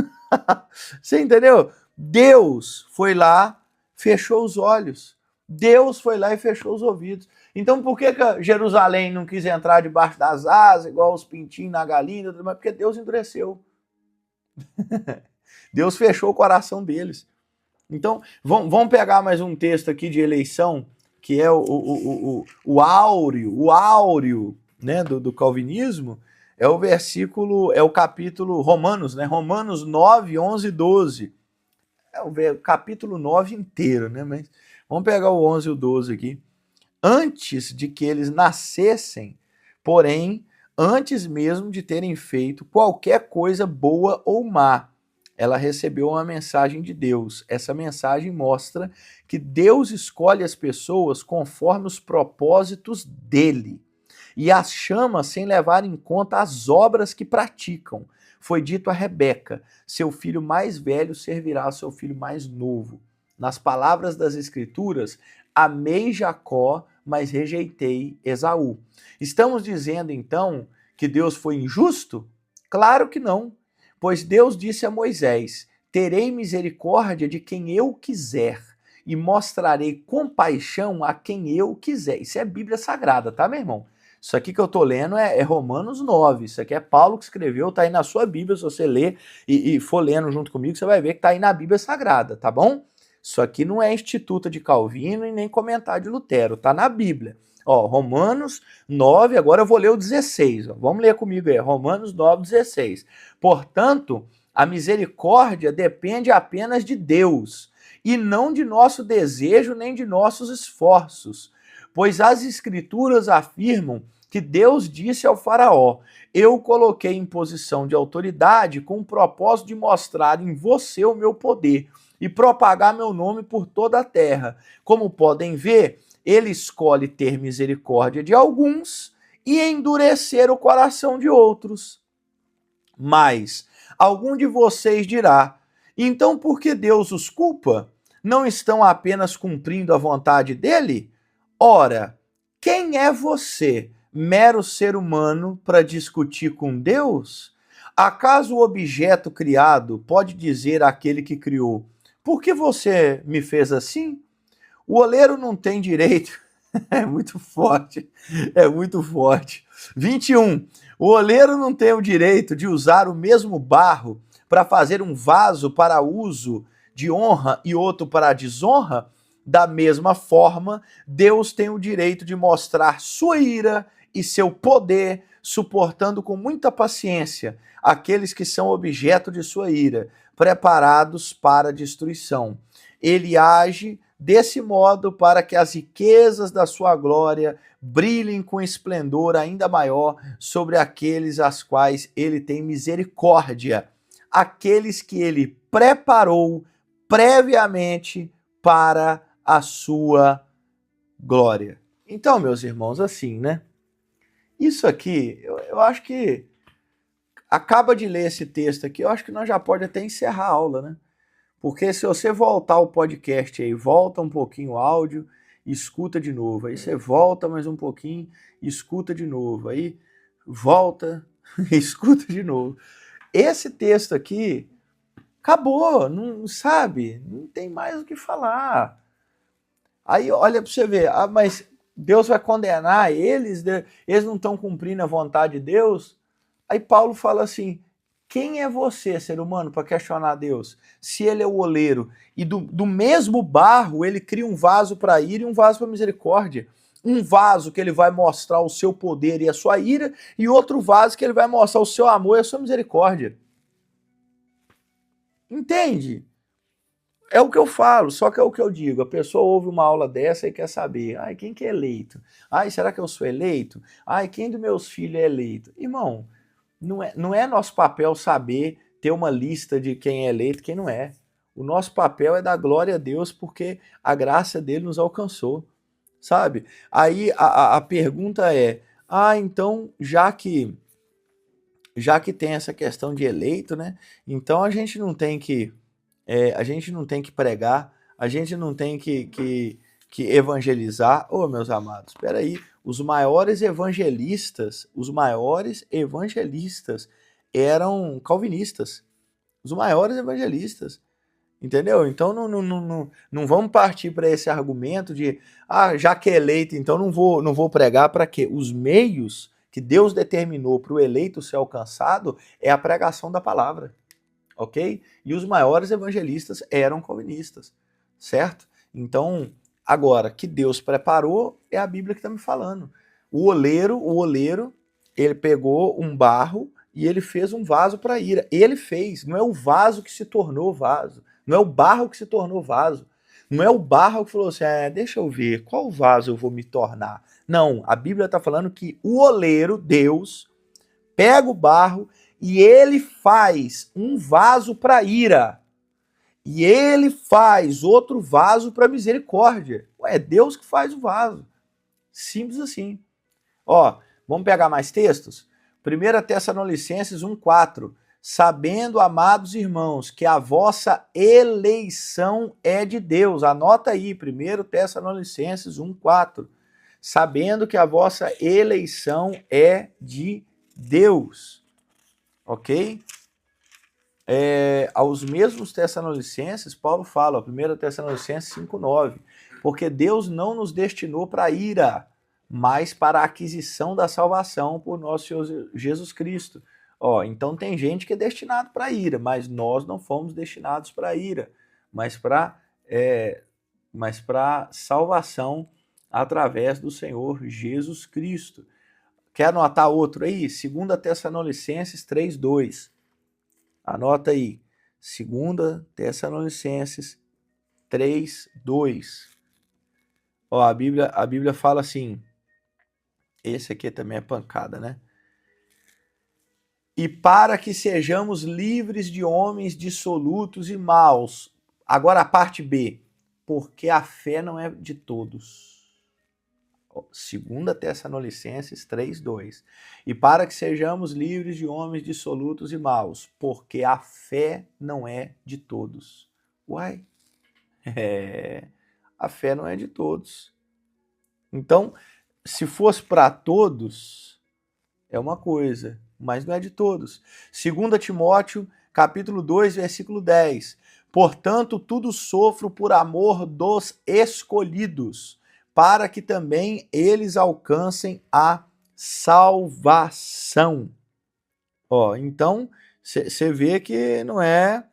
Você entendeu? Deus foi lá, fechou os olhos. Deus foi lá e fechou os ouvidos. Então por que Jerusalém não quis entrar debaixo das asas, igual os pintinhos na galinha? Mas porque Deus endureceu. Deus fechou o coração deles. Então, vamos pegar mais um texto aqui de eleição, que é o áureo, né, do calvinismo, é o versículo, é o capítulo Romanos, né? Romanos 9, 11 e 12. É o capítulo 9 inteiro, né? Mas vamos pegar o 11 e o 12 aqui. Antes de que eles nascessem, porém, antes mesmo de terem feito qualquer coisa boa ou má, ela recebeu uma mensagem de Deus. Essa mensagem mostra que Deus escolhe as pessoas conforme os propósitos dele e as chama sem levar em conta as obras que praticam. Foi dito a Rebeca, seu filho mais velho servirá ao seu filho mais novo. Nas palavras das Escrituras, amei Jacó, mas rejeitei Esaú. Estamos dizendo, então, que Deus foi injusto? Claro que não, pois Deus disse a Moisés, terei misericórdia de quem eu quiser e mostrarei compaixão a quem eu quiser. Isso é Bíblia Sagrada, tá, meu irmão? Isso aqui que eu tô lendo é Romanos 9, isso aqui é Paulo que escreveu, tá aí na sua Bíblia, se você ler e for lendo junto comigo, você vai ver que tá aí na Bíblia Sagrada, tá bom? Isso aqui não é Instituta de Calvino e nem comentário de Lutero, tá na Bíblia. Ó, Romanos 9, agora eu vou ler o 16, ó. Vamos ler comigo aí, Romanos 9, 16. Portanto, a misericórdia depende apenas de Deus, e não de nosso desejo nem de nossos esforços, pois as Escrituras afirmam que Deus disse ao faraó, eu coloquei em posição de autoridade com o propósito de mostrar em você o meu poder e propagar meu nome por toda a terra. Como podem ver, ele escolhe ter misericórdia de alguns e endurecer o coração de outros. Mas algum de vocês dirá, então por que Deus os culpa? Não estão apenas cumprindo a vontade dele? Ora, quem é você, mero ser humano, para discutir com Deus? Acaso o objeto criado pode dizer àquele que criou, por que você me fez assim? O oleiro não tem direito. É muito forte. É muito forte. 21. O oleiro não tem o direito de usar o mesmo barro para fazer um vaso para uso de honra e outro para desonra? Da mesma forma, Deus tem o direito de mostrar sua ira e seu poder, suportando com muita paciência aqueles que são objeto de sua ira, preparados para a destruição. Ele age desse modo para que as riquezas da sua glória brilhem com esplendor ainda maior sobre aqueles às quais ele tem misericórdia, aqueles que ele preparou previamente para a sua glória. Então, meus irmãos, assim, né? Isso aqui, eu acho que acaba de ler esse texto aqui, eu acho que nós já pode até encerrar a aula, né? Porque se você voltar o podcast aí, volta um pouquinho o áudio, escuta de novo. Aí você volta mais um pouquinho, escuta de novo. Aí volta, escuta de novo. Esse texto aqui acabou, não sabe, não tem mais o que falar. Aí olha para você ver, mas Deus vai condenar eles, eles não estão cumprindo a vontade de Deus. Aí Paulo fala assim, Quem é você, ser humano, para questionar Deus? Se ele é o oleiro e do mesmo barro ele cria um vaso para ira e um vaso para misericórdia. Um vaso que ele vai mostrar o seu poder e a sua ira, e outro vaso que ele vai mostrar o seu amor e a sua misericórdia. Entende? É o que eu falo, só que é o que eu digo. A pessoa ouve uma aula dessa e quer saber, ai, quem que é eleito? Ai, será que eu sou eleito? Ai, quem dos meus filhos é eleito? Irmão, não é nosso papel saber ter uma lista de quem é eleito e quem não é. O nosso papel é dar glória a Deus porque a graça dele nos alcançou, sabe? Aí a pergunta é, então, já que tem essa questão de eleito, né? Então a gente não tem que pregar, a gente não tem que evangelizar. Ô, meus amados, espera aí, os maiores evangelistas eram calvinistas, os maiores evangelistas, entendeu? Então não vamos partir para esse argumento de, já que é eleito, então não vou pregar. Para quê? Os meios que Deus determinou para o eleito ser alcançado é a pregação da palavra. Ok? E os maiores evangelistas eram calvinistas, certo? Então, agora, que Deus preparou é a Bíblia que está me falando. O oleiro, ele pegou um barro e ele fez um vaso para ira. Ele fez, não é o vaso que se tornou vaso, não é o barro que se tornou vaso, não é o barro que falou assim, deixa eu ver, qual vaso eu vou me tornar? Não, a Bíblia está falando que o oleiro, Deus, pega o barro e ele faz um vaso para ira. E ele faz outro vaso para misericórdia. É Deus que faz o vaso. Simples assim. Vamos pegar mais textos? 1 Tessalonicenses 1,4. Sabendo, amados irmãos, que a vossa eleição é de Deus. Anota aí, 1 Tessalonicenses 1,4. Sabendo que a vossa eleição é de Deus. Ok? Aos mesmos Tessalonicenses, Paulo fala, 1 Tessalonicenses 5,9, porque Deus não nos destinou para ira, mas para a aquisição da salvação por nosso Senhor Jesus Cristo. Então tem gente que é destinado para ira, mas nós não fomos destinados para ira, mas para salvação através do Senhor Jesus Cristo. Quer anotar outro aí? 2 Tessalonicenses 3,2. Anota aí. 2 Tessalonicenses 3,2. A Bíblia fala assim. Esse aqui também é pancada, né? E para que sejamos livres de homens dissolutos e maus. Agora a parte B. Porque a fé não é de todos. 2 Tessalonicenses 3,2. E para que sejamos livres de homens dissolutos e maus, porque a fé não é de todos. Uai, a fé não é de todos. Então, se fosse para todos, é uma coisa, mas não é de todos. 2 Timóteo, capítulo 2, versículo 10. Portanto, tudo sofro por amor dos escolhidos, para que também eles alcancem a salvação. Então, você vê que não é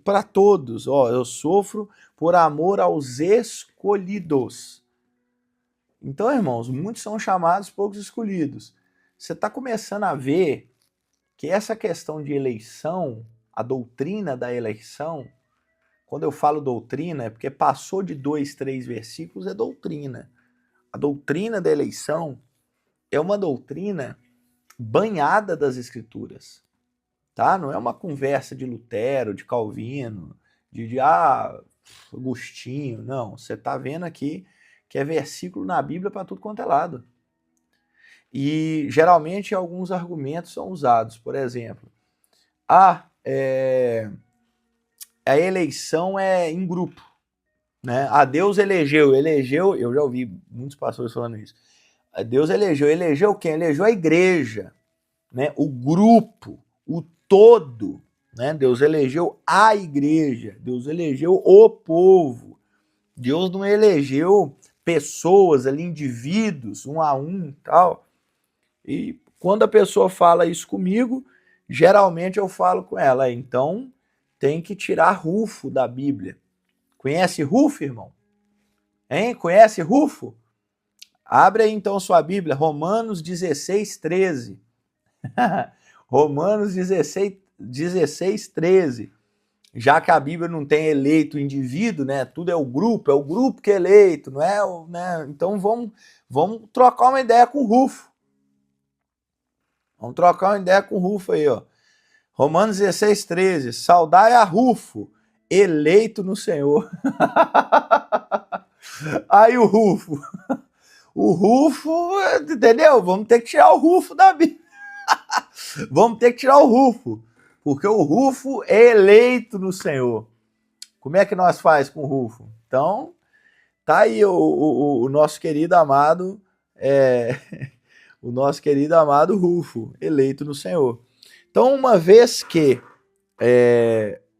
para todos. Eu sofro por amor aos escolhidos. Então, irmãos, muitos são chamados, poucos escolhidos. Você está começando a ver que essa questão de eleição, a doutrina da eleição, quando eu falo doutrina, é porque passou de 2, 3 versículos, é doutrina. A doutrina da eleição é uma doutrina banhada das Escrituras. Tá? Não é uma conversa de Lutero, de Calvino, de Agostinho. Não, você está vendo aqui que é versículo na Bíblia para tudo quanto é lado. E geralmente alguns argumentos são usados. Por exemplo, a eleição é em grupo, né? Deus elegeu, eu já ouvi muitos pastores falando isso. Deus elegeu quem? Elegeu a igreja, né? O grupo, o todo, né? Deus elegeu a igreja, Deus elegeu o povo. Deus não elegeu pessoas ali, indivíduos, um a um e tal. E quando a pessoa fala isso comigo, Geralmente eu falo com ela, então tem que tirar Rufo da Bíblia. Conhece Rufo, irmão? Hein? Conhece Rufo? Abre aí então sua Bíblia, Romanos 16, 13. Romanos 16, 13. Já que a Bíblia não tem eleito o indivíduo, né? Tudo é o grupo que é eleito, não é? Né? Então vamos trocar uma ideia com o Rufo. Vamos trocar uma ideia com o Rufo aí, ó. Romanos 16, 13. Saudai a Rufo, eleito no Senhor. Aí o Rufo. O Rufo, entendeu? Vamos ter que tirar o Rufo da Bíblia. Vamos ter que tirar o Rufo. Porque o Rufo é eleito no Senhor. Como é que nós faz com o Rufo? Então, tá aí o nosso querido amado, o nosso querido amado Rufo, eleito no Senhor. Então, uma vez que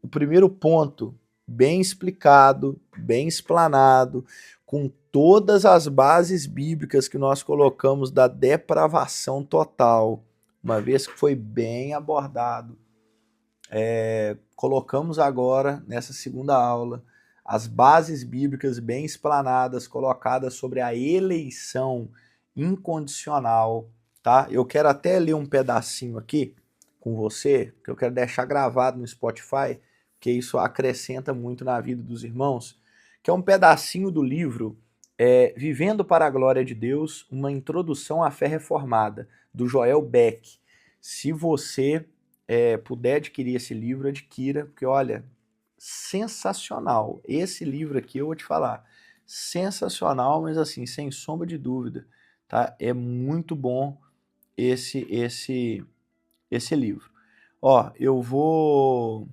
o primeiro ponto, bem explicado, bem explanado, com todas as bases bíblicas que nós colocamos da depravação total, uma vez que foi bem abordado, colocamos agora, nessa segunda aula, as bases bíblicas bem explanadas, colocadas sobre a eleição incondicional, tá? Eu quero até ler um pedacinho aqui com você, que eu quero deixar gravado no Spotify, porque isso acrescenta muito na vida dos irmãos, que é um pedacinho do livro Vivendo para a Glória de Deus, uma introdução à fé reformada, do Joel Beck. Se você puder adquirir esse livro, adquira, porque olha, sensacional. Esse livro aqui eu vou te falar, sensacional, mas assim, sem sombra de dúvida, tá? É muito bom esse livro. Ó, eu vou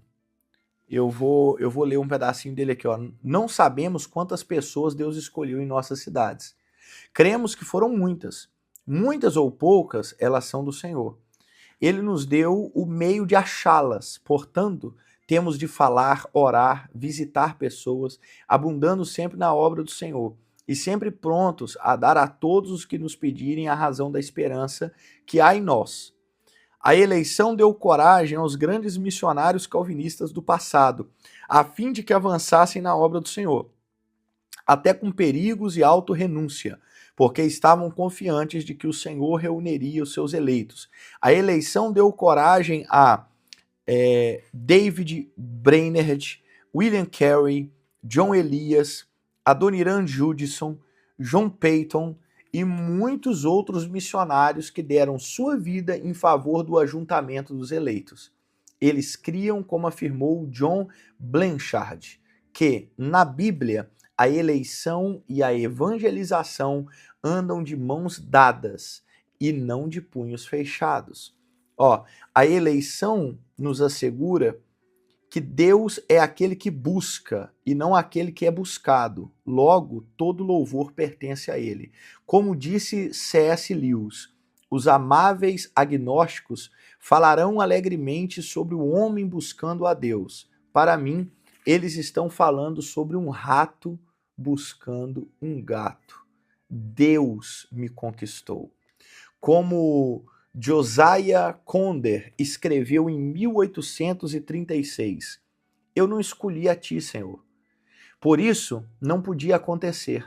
ler um pedacinho dele aqui, ó. Não sabemos quantas pessoas Deus escolheu em nossas cidades. Cremos que foram muitas. Muitas ou poucas, elas são do Senhor. Ele nos deu o meio de achá-las. Portanto, temos de falar, orar, visitar pessoas, abundando sempre na obra do Senhor e sempre prontos a dar a todos os que nos pedirem a razão da esperança que há em nós. A eleição deu coragem aos grandes missionários calvinistas do passado, a fim de que avançassem na obra do Senhor, até com perigos e auto-renúncia, porque estavam confiantes de que o Senhor reuniria os seus eleitos. A eleição deu coragem a David Brainerd, William Carey, John Elias, Adoniran Judson, John Peyton e muitos outros missionários que deram sua vida em favor do ajuntamento dos eleitos. Eles criam, como afirmou John Blanchard, que, na Bíblia, a eleição e a evangelização andam de mãos dadas e não de punhos fechados. Ó, a eleição nos assegura que Deus é aquele que busca e não aquele que é buscado. Logo, todo louvor pertence a ele. Como disse C.S. Lewis, os amáveis agnósticos falarão alegremente sobre o homem buscando a Deus. Para mim, eles estão falando sobre um rato buscando um gato. Deus me conquistou. Como Josiah Conder escreveu em 1836, eu não escolhi a ti, Senhor. Por isso, não podia acontecer.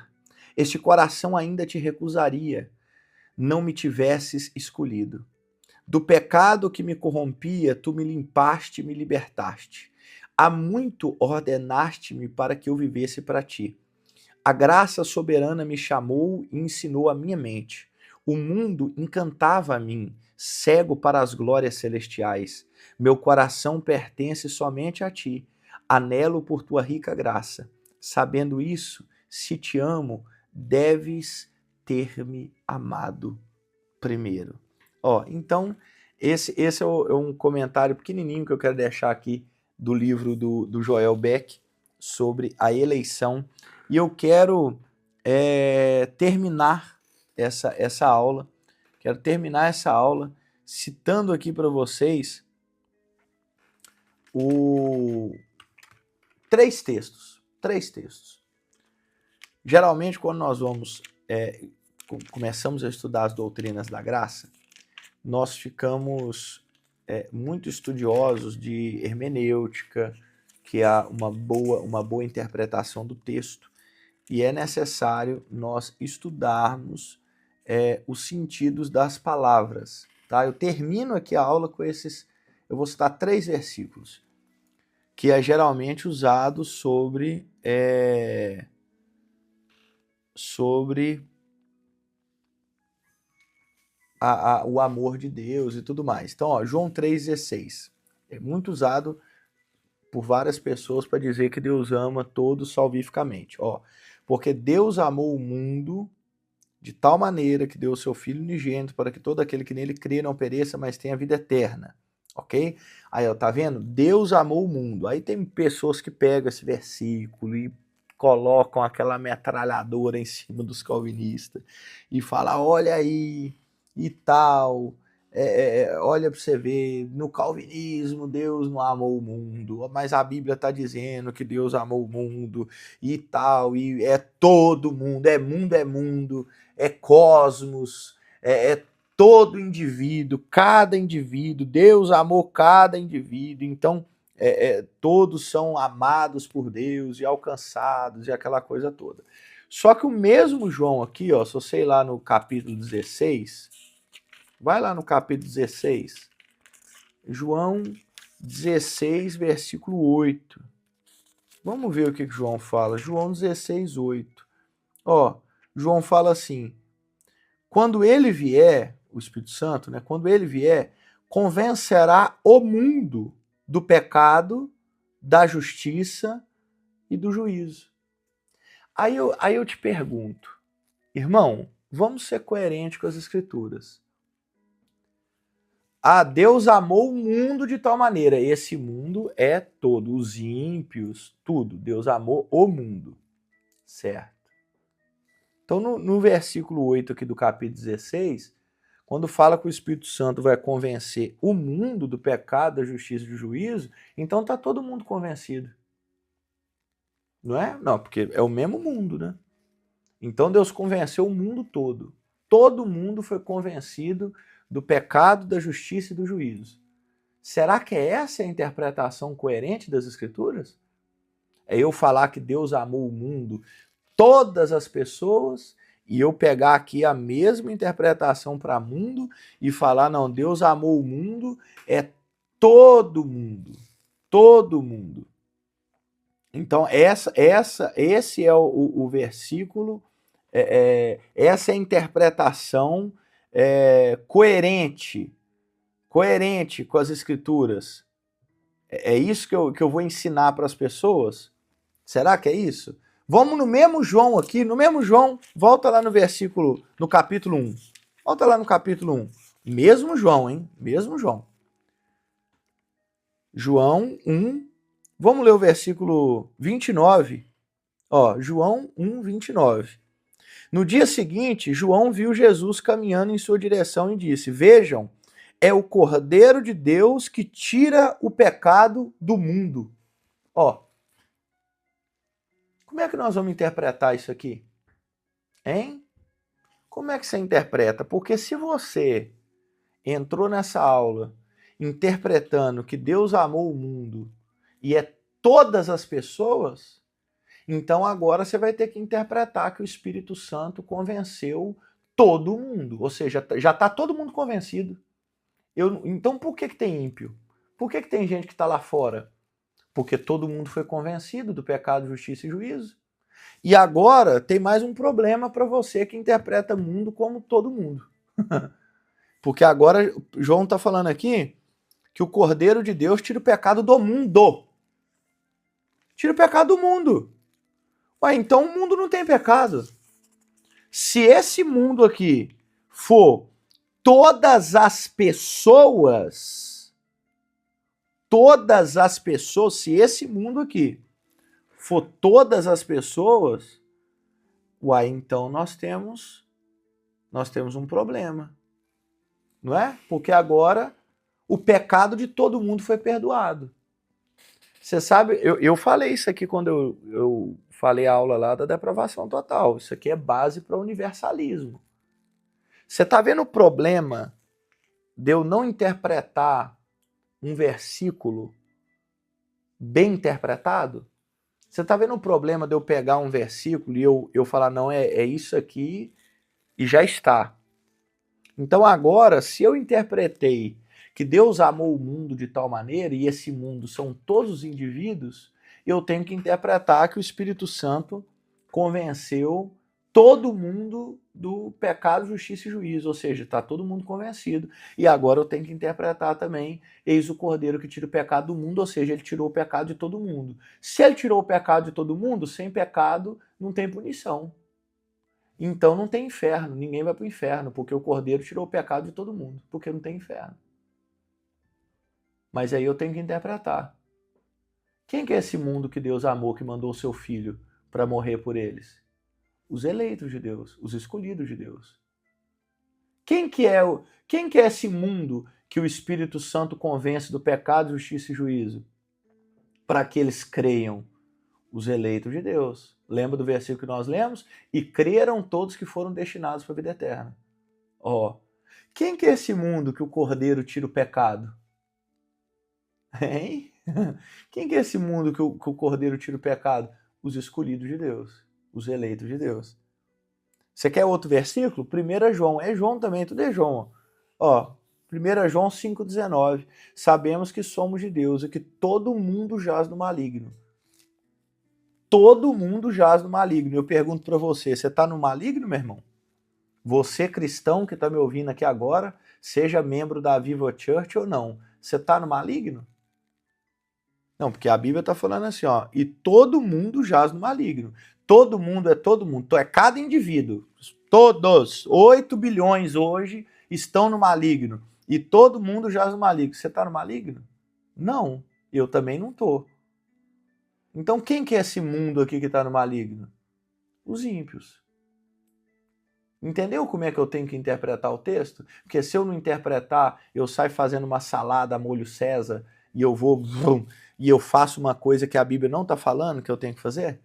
Este coração ainda te recusaria, não me tivesses escolhido. Do pecado que me corrompia, tu me limpaste e me libertaste. Há muito ordenaste-me para que eu vivesse para ti. A graça soberana me chamou e ensinou a minha mente. O mundo encantava a mim, cego para as glórias celestiais. Meu coração pertence somente a ti. Anelo por tua rica graça. Sabendo isso, se te amo, deves ter-me amado primeiro. Ó, então, esse é um comentário pequenininho que eu quero deixar aqui do livro do Joel Beck sobre a eleição. E eu quero terminar essa aula. Quero terminar essa aula citando aqui para vocês três textos. Geralmente, quando nós começamos a estudar as doutrinas da graça, nós ficamos muito estudiosos de hermenêutica, que há uma boa interpretação do texto, e é necessário nós estudarmos os sentidos das palavras. Tá? Eu termino aqui a aula com eu vou citar 3 versículos, que é geralmente usado sobre o amor de Deus e tudo mais. Então, ó, João 3,16 é muito usado por várias pessoas para dizer que Deus ama todos salvificamente. Ó, porque Deus amou o mundo de tal maneira que deu o seu Filho unigênito para que todo aquele que nele crê não pereça, mas tenha vida eterna. Ok? Aí, ó, tá vendo? Deus amou o mundo. Aí tem pessoas que pegam esse versículo e colocam aquela metralhadora em cima dos calvinistas e falam, olha aí, e tal, olha para você ver, no calvinismo Deus não amou o mundo, mas a Bíblia está dizendo que Deus amou o mundo e tal, e é todo mundo, é cosmos, é todo indivíduo, cada indivíduo, Deus amou cada indivíduo, então todos são amados por Deus e alcançados e aquela coisa toda. Só que o mesmo João aqui, ó, se você ir lá no capítulo 16, vai lá no capítulo 16, João 16, versículo 8. Vamos ver o que João fala. João 16, 8. Ó, João fala assim, quando ele vier, o Espírito Santo, né, quando ele vier, convencerá o mundo do pecado, da justiça e do juízo. Aí eu te pergunto, irmão, vamos ser coerentes com as Escrituras. Deus amou o mundo de tal maneira, esse mundo é todo, os ímpios, tudo. Deus amou o mundo, certo? Então no versículo 8 aqui do capítulo 16, quando fala que o Espírito Santo vai convencer o mundo do pecado, da justiça e do juízo, então está todo mundo convencido. Não é? Não, porque é o mesmo mundo, né? Então Deus convenceu o mundo todo. Todo mundo foi convencido do pecado, da justiça e do juízo. Será que essa é a interpretação coerente das Escrituras? É eu falar que Deus amou o mundo, todas as pessoas, e eu pegar aqui a mesma interpretação para mundo e falar, não, Deus amou o mundo, é todo mundo. Todo mundo. Então, esse é o versículo, essa é a interpretação coerente com as Escrituras. É isso que eu vou ensinar para as pessoas? Será que é isso? Vamos no mesmo João aqui, no mesmo João, volta lá no capítulo 1. Volta lá no capítulo 1. Mesmo João, hein? Mesmo João. João 1, vamos ler o versículo 29. Ó, João 1, 29. No dia seguinte, João viu Jesus caminhando em sua direção e disse, vejam, é o Cordeiro de Deus que tira o pecado do mundo. Ó, como é que nós vamos interpretar isso aqui? Hein? Como é que você interpreta? Porque se você entrou nessa aula interpretando que Deus amou o mundo e é todas as pessoas, então agora você vai ter que interpretar que o Espírito Santo convenceu todo mundo. Ou seja, já está todo mundo convencido. Então por que tem ímpio? Por que tem gente que está lá fora? Porque todo mundo foi convencido do pecado, justiça e juízo. E agora tem mais um problema para você que interpreta mundo como todo mundo. Porque agora João está falando aqui que o Cordeiro de Deus tira o pecado do mundo. Tira o pecado do mundo. Ué, então o mundo não tem pecado. Se esse mundo aqui for todas as pessoas, se esse mundo aqui for todas as pessoas, uai, então nós temos um problema, não é? Porque agora o pecado de todo mundo foi perdoado. Você sabe, eu falei isso aqui quando eu falei a aula lá da depravação total. Isso aqui é base para o universalismo. Você está vendo o problema de eu não interpretar um versículo bem interpretado? Você está vendo o problema de eu pegar um versículo e eu falar, não, é isso aqui e já está. Então agora, se eu interpretei que Deus amou o mundo de tal maneira, e esse mundo são todos os indivíduos, eu tenho que interpretar que o Espírito Santo convenceu todo mundo do pecado, justiça e juízo, ou seja, está todo mundo convencido. E agora eu tenho que interpretar também, eis o Cordeiro que tira o pecado do mundo, ou seja, ele tirou o pecado de todo mundo. Se ele tirou o pecado de todo mundo, sem pecado não tem punição. Então não tem inferno, ninguém vai para o inferno, porque o Cordeiro tirou o pecado de todo mundo, porque não tem inferno. Mas aí eu tenho que interpretar. Quem que é esse mundo que Deus amou, que mandou o seu Filho para morrer por eles? Os eleitos de Deus, os escolhidos de Deus. Quem que é esse mundo que o Espírito Santo convence do pecado, justiça e juízo? Para que eles creiam. Os eleitos de Deus. Lembra do versículo que nós lemos? E creram todos que foram destinados para a vida eterna. Ó, quem que é esse mundo que o Cordeiro tira o pecado? Hein? Quem que é esse mundo que o Cordeiro tira o pecado? Os escolhidos de Deus. Os eleitos de Deus. Você quer outro versículo? 1 João. É João também, tudo é João. Ó, 1 João 5,19. Sabemos que somos de Deus e que todo mundo jaz no maligno. Todo mundo jaz no maligno. Eu pergunto para você, você está no maligno, meu irmão? Você, cristão que está me ouvindo aqui agora, seja membro da Viva Church ou não, você está no maligno? Não, porque a Bíblia está falando assim, ó, e todo mundo jaz no maligno. Todo mundo é todo mundo, então é cada indivíduo. Todos, 8 bilhões hoje estão no maligno. E todo mundo jaz no maligno. Você está no maligno? Não, eu também não estou. Então quem que é esse mundo aqui que está no maligno? Os ímpios. Entendeu como é que eu tenho que interpretar o texto? Porque se eu não interpretar, eu saio fazendo uma salada a molho César e eu vou e eu faço uma coisa que a Bíblia não está falando que eu tenho que fazer?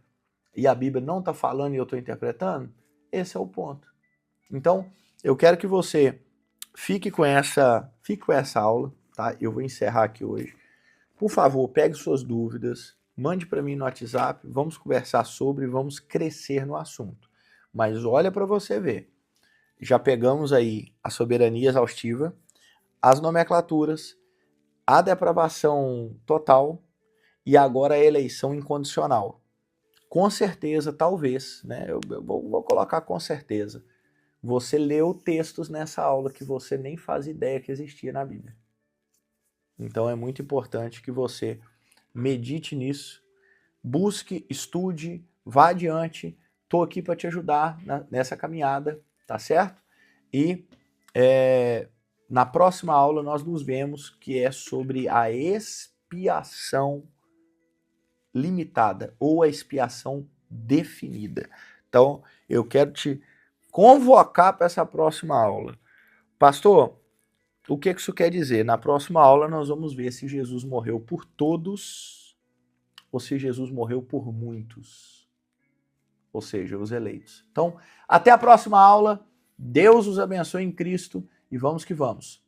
E a Bíblia não está falando e eu estou interpretando? Esse é o ponto. Então, eu quero que você fique com essa aula, tá? Eu vou encerrar aqui hoje. Por favor, pegue suas dúvidas, mande para mim no WhatsApp, vamos conversar sobre, vamos crescer no assunto. Mas olha para você ver. Já pegamos aí a soberania exaustiva, as nomenclaturas, a depravação total e agora a eleição incondicional. Com certeza, talvez, né? Eu vou colocar com certeza. Você leu textos nessa aula que você nem faz ideia que existia na Bíblia. Então é muito importante que você medite nisso, busque, estude, vá adiante. Estou aqui para te ajudar nessa caminhada, tá certo? E na próxima aula nós nos vemos, que é sobre a expiação limitada ou a expiação definida. Então, eu quero te convocar para essa próxima aula. Pastor, o que isso quer dizer? Na próxima aula nós vamos ver se Jesus morreu por todos ou se Jesus morreu por muitos, ou seja, os eleitos. Então, até a próxima aula. Deus os abençoe em Cristo e vamos que vamos.